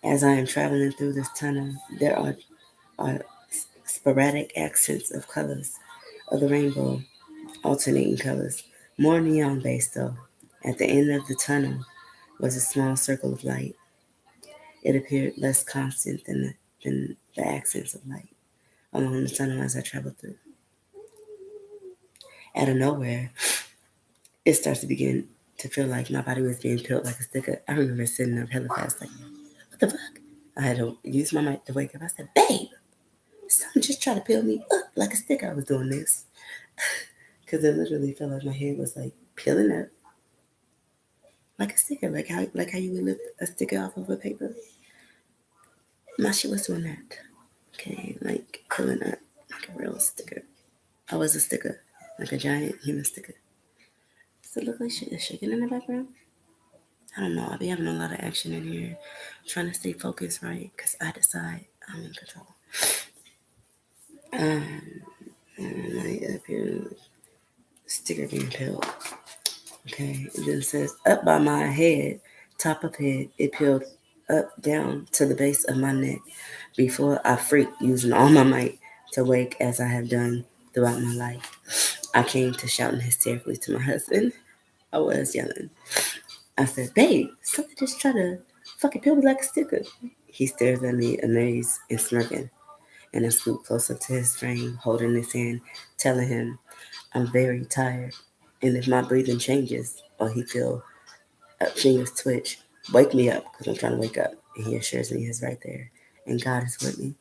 As I am traveling through this tunnel, there are sporadic accents of colors of the rainbow, alternating colors, more neon based though. At the end of the tunnel was a small circle of light. It appeared less constant than the accents of light along the tunnel as I traveled through. Out of nowhere, it starts to begin to feel like my body was being peeled like a sticker. I remember sitting up hella fast, like, what the fuck? I had to use my mic to wake up. I said, babe, something just tried to peel me up like a sticker. I was doing this. Because it literally felt like my head was like peeling up like a sticker, like how you would lift a sticker off of a paper. My shit was doing that. Okay, like peeling up like a real sticker. I was a sticker, like a giant human sticker. Does it look like shit is shaking in the background? I don't know. I'll be having a lot of action in here, trying to stay focused, right? Because I decide I'm in control. Right up here, sticker being peeled. Okay, and then it says up by my head, top of head, it peeled up down to the base of my neck before I freaked using all my might to wake as I have done throughout my life. I came to shouting hysterically to my husband. I was yelling. I said, babe, something just tried to fucking peel me like a sticker. He stares at me, amazed and smirking, and I scoop closer to his frame, holding his hand, telling him I'm very tired. And if my breathing changes or he feel fingers twitch, wake me up because I'm trying to wake up. And he assures me he's right there. And God is with me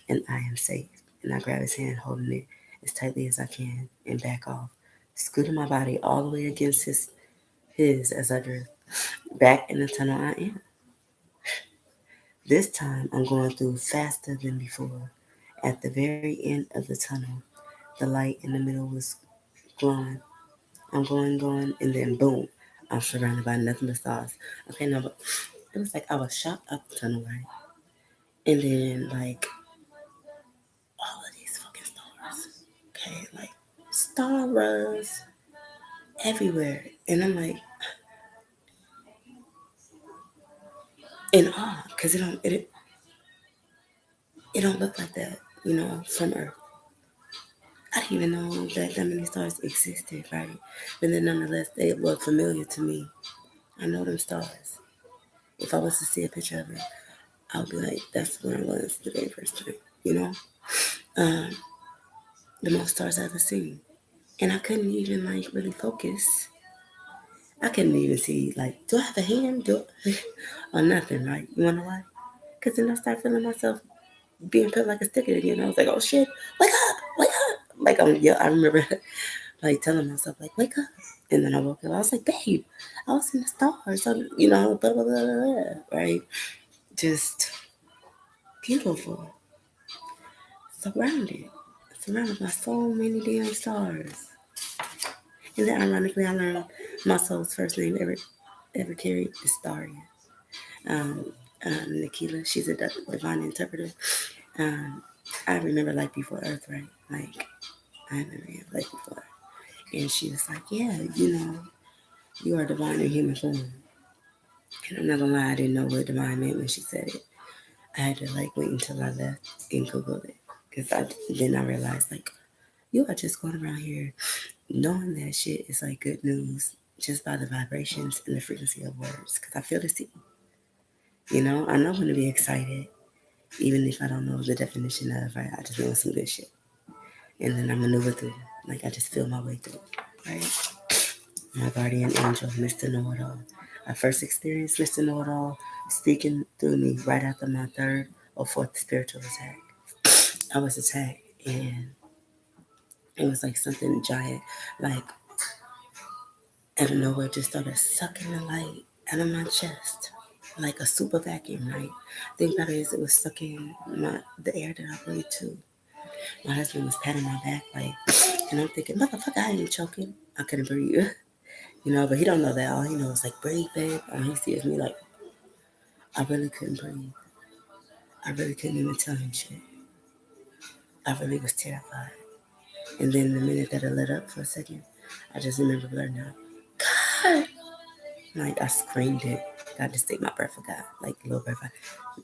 and I am safe. And I grab his hand, holding it as tightly as I can and back off, scooting my body all the way against his as I drift. Back in the tunnel I am. This time I'm going through faster than before. At the very end of the tunnel, the light in the middle was glowing. I'm going, and then boom, I'm surrounded by nothing but stars. Okay, no, but it was like I was shot up the tunnel, right? And then like all of these fucking stars. Okay, like stars everywhere. And I'm like in awe, because it don't look like that, from Earth. I didn't even know that many stars existed, right? But then nonetheless, they were familiar to me. I know them stars. If I was to see a picture of it, I would be like, that's where I was the very first time, you know? Um, the most stars I ever seen. And I couldn't even like really focus. I couldn't even see like, do I have a hand? Or nothing, right? You wanna know why? Because then I started feeling myself being put like a sticker again. I was like, oh shit, wake up, wake up. Like, yeah, I remember like telling myself, like, wake up. And then I woke up. I was like, babe, I was in the stars. So, blah, blah, blah, blah, blah, right? Just beautiful. Surrounded. Surrounded by so many damn stars. And then ironically, I learned my soul's first name ever carried is Staria. Um, Nikila, she's a divine interpreter. Um, I remember like before Earth, right? Like I remember like before, and she was like, "Yeah, you are divine in human form." And I'm not gonna lie, I didn't know what divine meant when she said it. I had to like wait until I left and Google it, because then I realized like you are just going around here knowing that shit is like good news just by the vibrations and the frequency of words. Because I feel the same. I know when to be excited, even if I don't know the definition of right. I just know some good shit, and then I maneuver through. Like I just feel my way through. Right. My guardian angel, Mr. Know It All. I first experienced Mr. Know It All speaking through me right after my third or fourth spiritual attack. I was attacked, and it was like something giant, like out of nowhere, just started sucking the light out of my chest, like a super vacuum. Right? Thing about it is, it was sucking the air that I breathed too. My husband was patting my back, like, and I'm thinking, motherfucker, I ain't choking. I couldn't breathe, but he don't know that. All he knows is like, breathe, babe. And he sees me like, I really couldn't breathe. I really couldn't even tell him shit. I really was terrified. And then the minute that it lit up for a second, I just remember blurting out, God! Like I screamed it. God, just take my breath for God. Like the little breath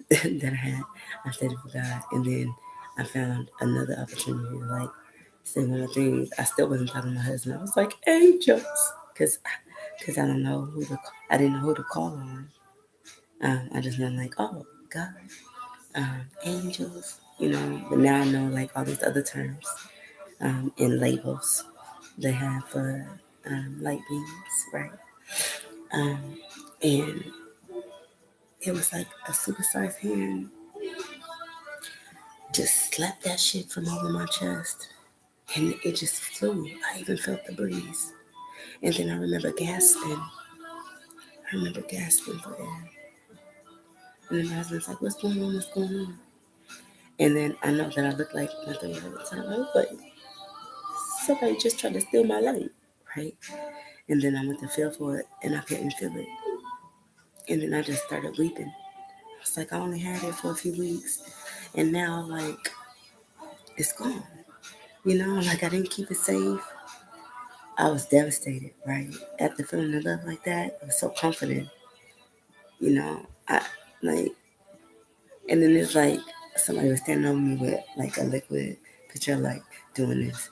that I had, I said it for God. And then I found another opportunity to like say one of the things. I still wasn't talking to my husband. I was like, angels. Because I don't know I didn't know who to call on. I just went like, oh, God, angels, but now I know like all these other terms and labels they have for light beings, right? Um, and it was like a supersized hand just slapped that shit from over my chest, and it just flew. I even felt the breeze. And then I remember gasping. I remember gasping for air. And then my husband's like, what's going on? What's going on? And then I know that I look like nothing all the time. I was like, somebody just tried to steal my light, right? And then I went to feel for it, and I couldn't feel it. And then I just started weeping. It's like I only had it for a few weeks, and now like it's gone. Like I didn't keep it safe. I was devastated, right? After feeling the love like that, I was so confident, you know. I like, and then it's like somebody was standing over me with like a liquid picture, like doing this,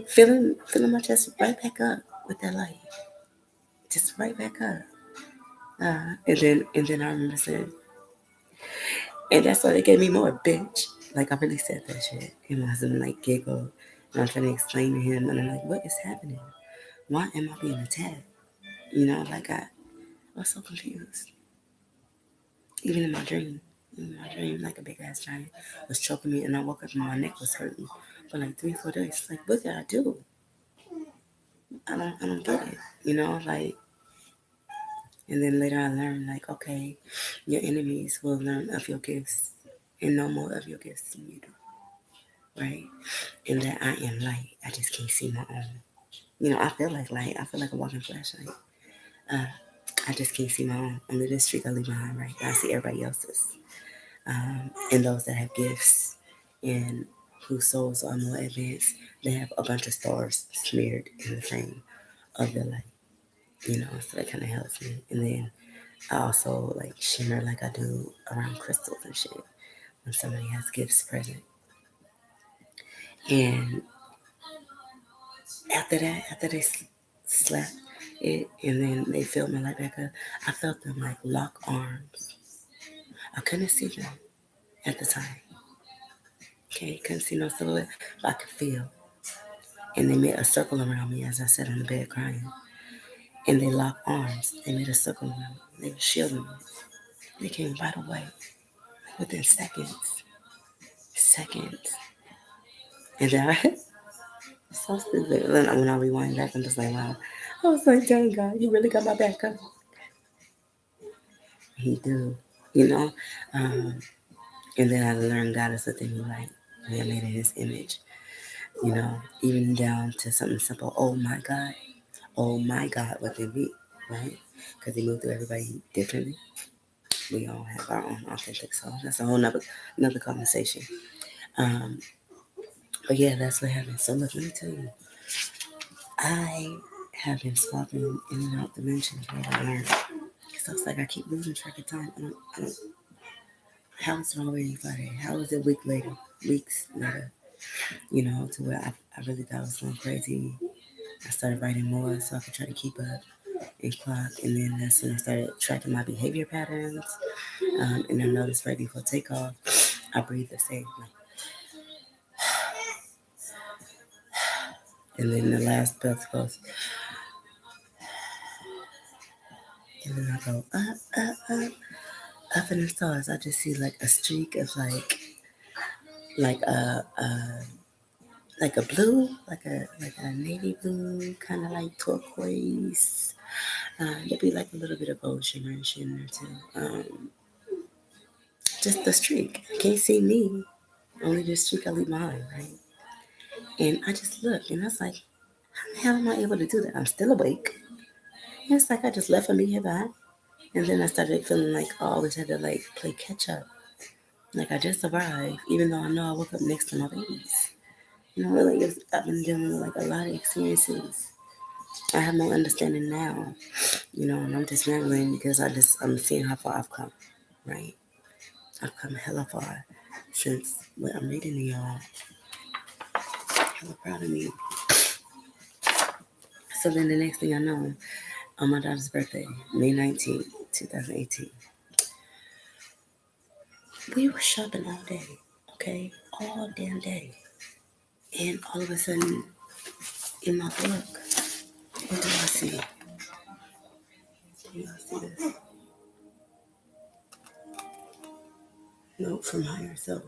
feeling my chest right back up with that light, just right back up. And then I remember saying, and that's why they gave me more, bitch. Like I really said that shit. And my husband like giggled, and I'm trying to explain to him, and I'm like, what is happening? Why am I being attacked? Like I was so confused. Even in my dream, like a big ass giant was choking me, and I woke up and my neck was hurting for like 3 4 days. Like, what did I do? I don't get it. Like, and then later I learned, like, okay, your enemies will learn of your gifts and know more of your gifts than you do, right? And that I am light. I just can't see my own. I feel like light. I feel like a walking flashlight. Uh, I just can't see my own. Only this streak I leave behind, right? I see everybody else's. And those that have gifts and whose souls are more advanced, they have a bunch of stars smeared in the frame of their light. So that kind of helps me. And then I also like shimmer like I do around crystals and shit when somebody has gifts present. And after they slap it and then they filled my light back up, I felt them like lock arms. I couldn't see them at the time. Okay, couldn't see no silhouette, but I could feel. And they made a circle around me as I sat on the bed crying. And they locked arms. They made a circle around me. They were shielding me. They came right away, within seconds. Seconds. And then I so stupid. When I rewind back, I'm just like, wow. I was like, dang God, you really got my back up. He do, you know. Um, and then I learned God is within me, right? We are made in His image, you know. Even down to something simple. Oh my God, within me, right? Because He moved through everybody differently. We all have our own authentic soul. That's a whole another conversation. Um, but yeah, that's what happened. So look, let me tell you, I have been swapping in and out dimensions where I learned. So it's like I keep losing track of time. I don't. How is it already Friday? How is it weeks later? You know, to where I really thought I was going crazy. I started writing more so I could try to keep up and clock. And then that's when I started tracking my behavior patterns. And I noticed right before takeoff, I breathe the same. And then the last breath goes, and then I go up in the stars. I just see like a streak of like like a blue, like a navy blue, kind of like turquoise. There'd be like a little bit of gold shimmer too. Just the streak. I can't see me. Only the streak I leave behind, right? And I just looked, and I was like, how the hell am I able to do that? I'm still awake. And it's like I just left me here behind. And then I started feeling like I always had to like play catch up. Like I just arrived, even though I know I woke up next to my babies. You know, like I've been dealing with like a lot of experiences. I have more understanding now, you know, and I'm just rambling because I'm seeing how far I've come, right? I've come hella far since what I'm reading to y'all. Hella proud of me. So then the next thing I know, on my daughter's birthday, May 19th, 2018, we were shopping all day, okay? All damn day. And all of a sudden, in my book, what do I see? Do y'all see this? Note from higher self.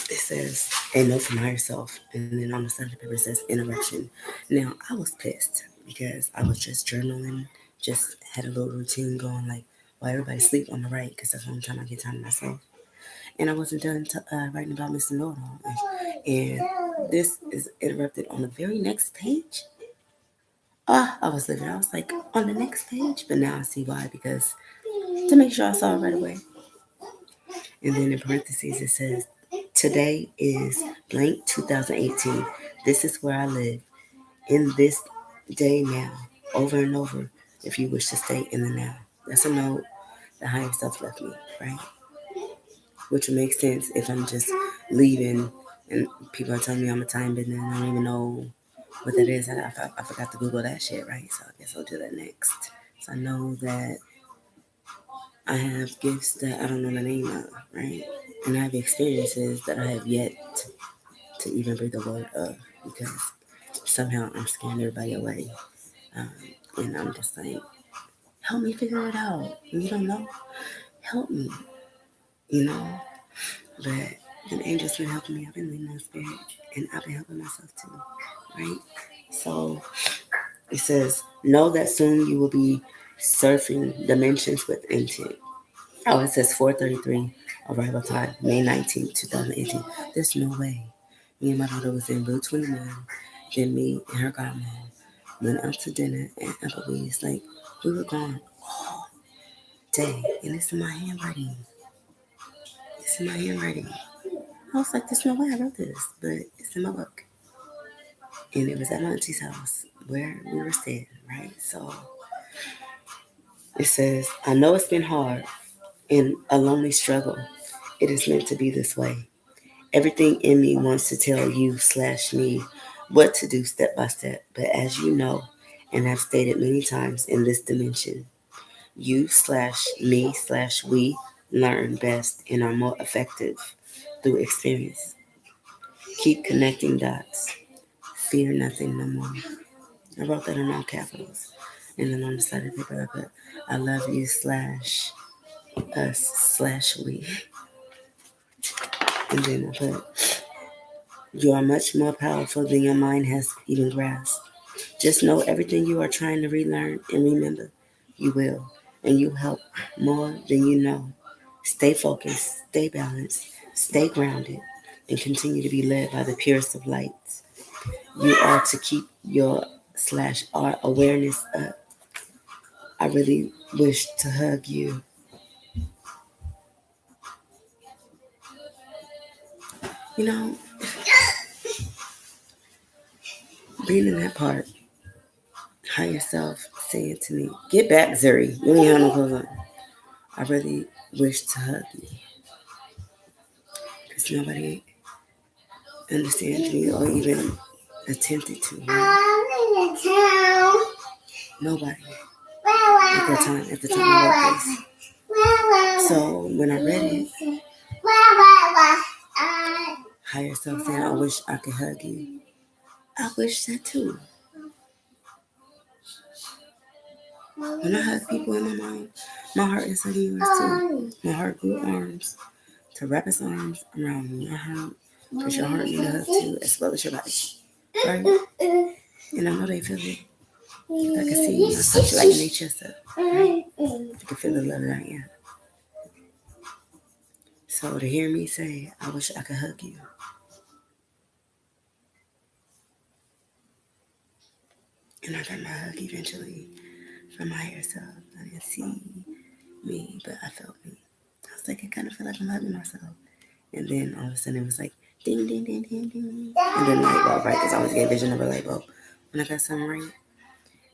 It says, a note from higher self. And then on the side of the paper it says, interaction. Now, I was pissed because I was just journaling, just had a little routine going like, while everybody sleep on the right, because that's the only time I get time to myself. And I wasn't done writing about Mr. Know-It-All. And this is interrupted on the very next page. I was living. I was like, on the next page? But now I see why, because to make sure I saw it right away. And then in parentheses it says, today is blank 2018. This is where I live. In this day now. Over and over, if you wish to stay in the now. That's a note the higher self left me, right? Which would make sense if I'm just leaving and people are telling me I'm a time bender and I don't even know what that is. I forgot to Google that shit, right? So I guess I'll do that next. So I know that I have gifts that I don't know the name of, right? And I have experiences that I have yet to even breathe the word of because somehow I'm scaring everybody away. Um, and I'm just like, help me figure it out. You don't know? Help me, you know? But an angel's been helping me. I've been leading my spirit, and I've been helping myself too, right? So it says, know that soon you will be surfing dimensions with intent. Oh, it says 4:33 arrival time, May 19th, 2018. There's no way. Me and my daughter was in Route 21. Then me and her godmom went out to dinner at Applebee's. Like, we were gone all day. And it's in my handwriting. It's in my handwriting. I was like, there's no way I wrote this, but it's in my book. And it was at my auntie's house where we were staying, right? So it says, I know it's been hard and a lonely struggle. It is meant to be this way. Everything in me wants to tell you/me what to do step by step. But as you know, and have stated many times in this dimension, you/me/we learn best and are more effective through experience. Keep connecting dots. Fear nothing no more. I wrote that in all capitals. And then on the side of the paper, I put, I love you/us/we. And then I put, You are much more powerful than your mind has even grasped. Just know everything you are trying to relearn and remember, you will, and you help more than you know. Stay focused, stay balanced, stay grounded, and continue to be led by the purest of lights. You are to keep your slash R awareness up. I really wish to hug you. You know, being in that part, higher yourself saying to me, get back, Zuri. You ain't have no clothes on. I really wish to hug you. Because nobody understands me or even attempted to. Right? Nobody. At the time of our place. So when I read it, higher self saying, I wish I could hug you. I wish that too. When I hug people in my mind, my heart is hugging yours too. My heart grew arms to wrap its arms around your heart, because your heart needs a hug too, as well as your body. Right? And I know they feel it. I can see you. I touch you like in their chest up. Right? You can feel the love that I am. So to hear me say, I wish I could hug you. And I got my hug eventually from my higher self. I didn't see me, but I felt me. I was like, I kind of feel like I'm hugging myself. And then all of a sudden it was like, ding, ding, ding, ding, ding. And then light bulb, right? Because I always get a vision of a light bulb when I got something right.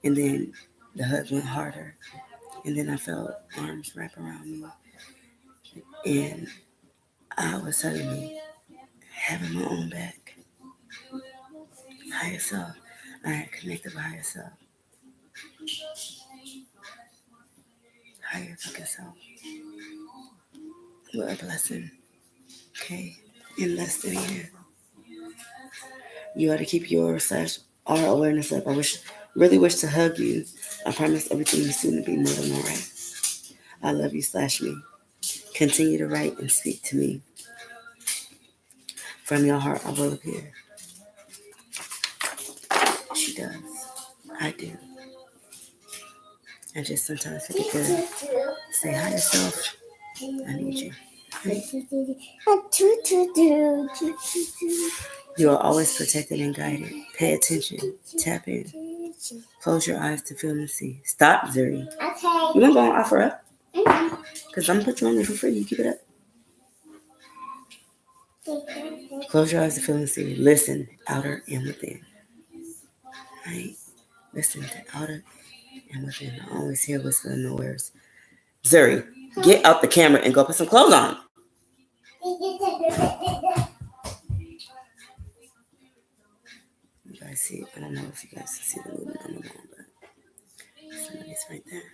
And then the hug went harder. And then I felt arms wrap around me. And I was suddenly having my own back. Higher self. I had connected with higher self. Higher fucking self. What a blessing. Okay. In less than a year. You ought to keep your slash our awareness up. Really wish to hug you. I promise everything is soon to be more than all right. I love you slash me. Continue to write and speak to me. From your heart, I will appear. She does. I do. I just sometimes forget to say hi yourself. I need you. Right? You are always protected and guided. Pay attention. Tap in. Close your eyes to feel and see. Stop, Zuri. Okay. You want to go and offer up? Because I'm going to put you on there for free. You keep it up. Close your eyes to feel and see. Listen, outer and within. Right? Listen to outer and within. I always hear whispering in the words. Zuri, get out the camera and go put some clothes on. You guys see, I don't know if you guys see the movement on the wall, but somebody's right there.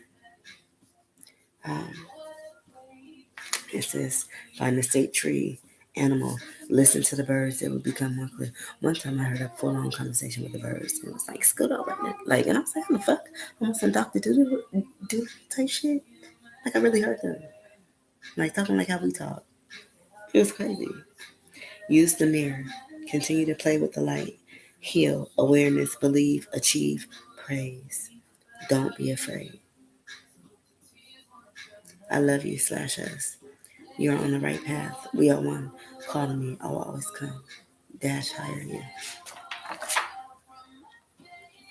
It says, find the state tree animal, listen to the birds, it will become more clear. One time I heard a full-on conversation with the birds. It was like, scoot over. Like, and I was like, what the fuck? Almost some Dr. Doodle type shit. Like, I really heard them. Like, talking like how we talk. It was crazy. Use the mirror. Continue to play with the light. Heal, awareness, believe, achieve, praise. Don't be afraid. I love you slash us. You're on the right path. We are one. Call to me. I will always come. Dash higher you.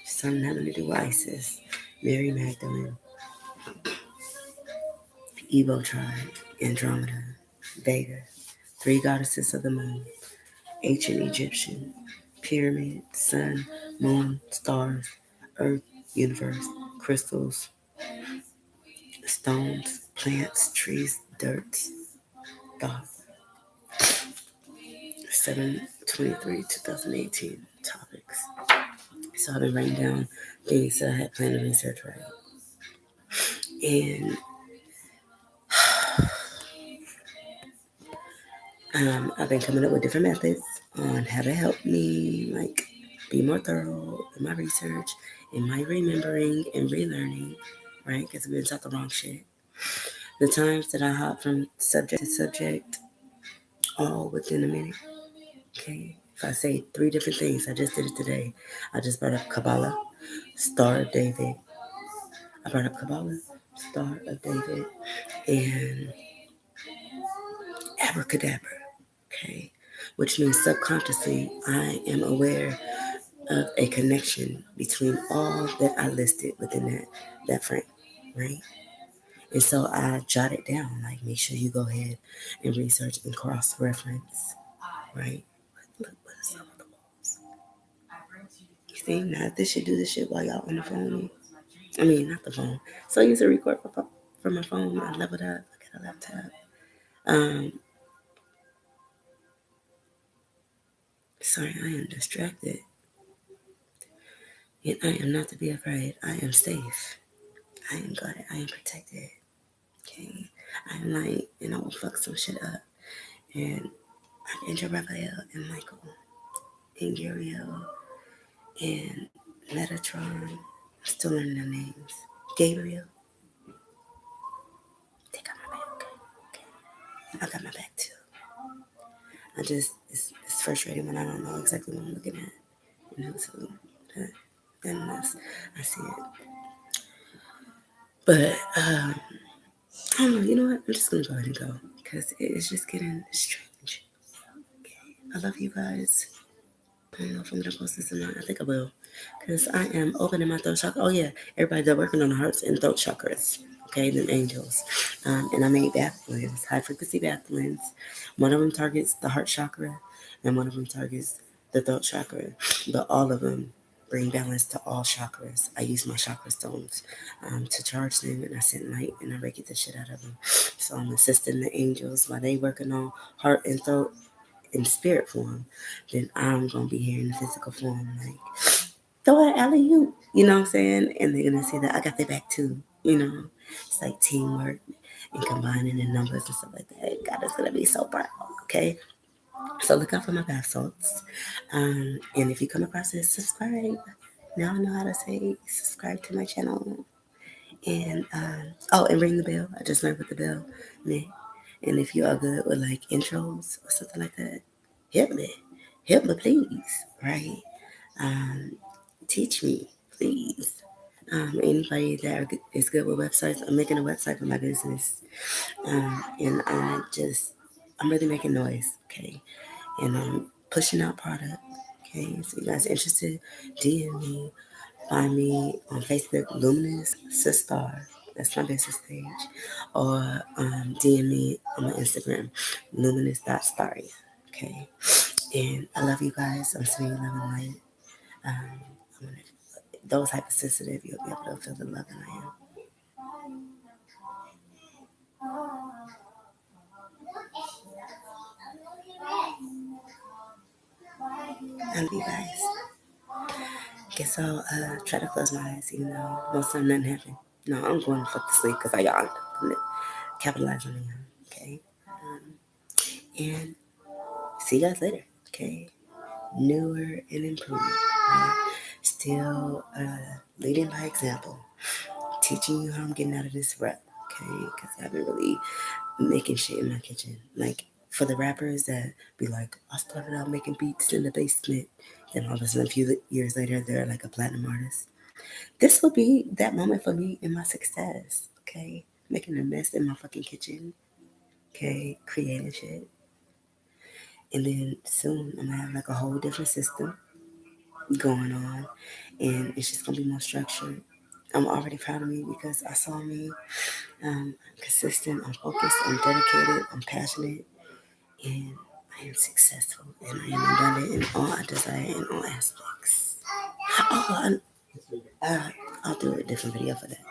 Something having to do with Isis. Mary Magdalene. Evo tribe. Andromeda. Vega. Three goddesses of the moon. Ancient Egyptian. Pyramid. Sun. Moon. Stars. Earth. Universe. Crystals. Stones. Plants. Trees. Dirt. Thought. 7/23/2018 topics. So I've been writing down things that I had planned to research, right? And I've been coming up with different methods on how to help me, like, be more thorough in my research, in my remembering and relearning, right? Because we've been taught the wrong shit. The times that I hop from subject to subject, all within a minute, okay? If I say 3 different things, I just did it today. I just brought up Kabbalah, Star of David. I brought up Kabbalah, Star of David, and Abracadabra. Okay, which means subconsciously I am aware of a connection between all that I listed within that frame, right? And so I jot it down. Like, make sure you go ahead and research and cross-reference, right? Look, what is up with the walls? You see, now this should do this shit while y'all on the phone. I mean, not the phone. So I use a record from my phone. I leveled up. I got a laptop. Sorry, I am distracted. Yet I am not to be afraid. I am safe. I am guarded. I am protected. Okay. I am light and I will fuck some shit up. And Archangel Raphael and Michael and Guriel and Metatron. I'm still learning their names. Gabriel. They got my back. Okay. I got my back too. It's frustrating when I don't know exactly what I'm looking at. You know, so then I see it. But I don't know. You know what? I'm just gonna go ahead and go because it's just getting strange. Okay. I love you guys. I don't know if I'm gonna post this or not. I think I will, because I am opening my throat chakra. Oh yeah, everybody, they're working on the hearts and throat chakras. Okay, them angels. And I made bath blends, high frequency bath blends. One of them targets the heart chakra, and one of them targets the throat chakra. But all of them bring balance to all chakras. I use my chakra stones to charge them, and I send light and I radiate the shit out of them. So I'm assisting the angels while they working on heart and throat in spirit form, then I'm gonna be here in physical form, like throw an alley oop, you know what I'm saying? And they're gonna say that I got their back too, you know. It's like teamwork and combining the numbers and stuff like that. God is gonna be so proud, okay? So look out for my bath salts. And if you come across this, subscribe. Now I know how to say subscribe to my channel. And and ring the bell. I just learned with the bell. And if you are good with like intros or something like that, help me. Help me, please. Right? Teach me, please. Anybody that is good with websites, I'm making a website for my business. And I'm really making noise, okay? And I'm pushing out product, okay? So you guys interested, DM me. Find me on Facebook, Luminous Sister. That's my business page. Or DM me on my Instagram, luminous.starry. Okay. And I love you guys. I'm sending you love and light. Um, those hypersensitive, you'll be able to feel the love that I am. I love you guys. Guess I'll try to close my eyes, even though most of them nothing happened. No, I'm going to fuck to sleep because I yawned. Capitalize on the yawn. Okay. And see you guys later. Okay. Newer and improved. Right? Still leading by example. Teaching you how I'm getting out of this rut. Okay. Because I've been really making shit in my kitchen. Like, for the rappers that be like, I started out making beats in the basement. Then all of a sudden, a few years later, they're like a platinum artist. This will be that moment for me in my success. Okay. Making a mess in my fucking kitchen. Okay. Creating shit. And then soon I'm gonna have like a whole different system going on, and it's just gonna be more structured. I'm already proud of me because I saw me. I'm consistent, I'm focused, I'm dedicated, I'm passionate, and I am successful, and I am abundant in all I desire in all aspects. Oh, I'll do a different video for that.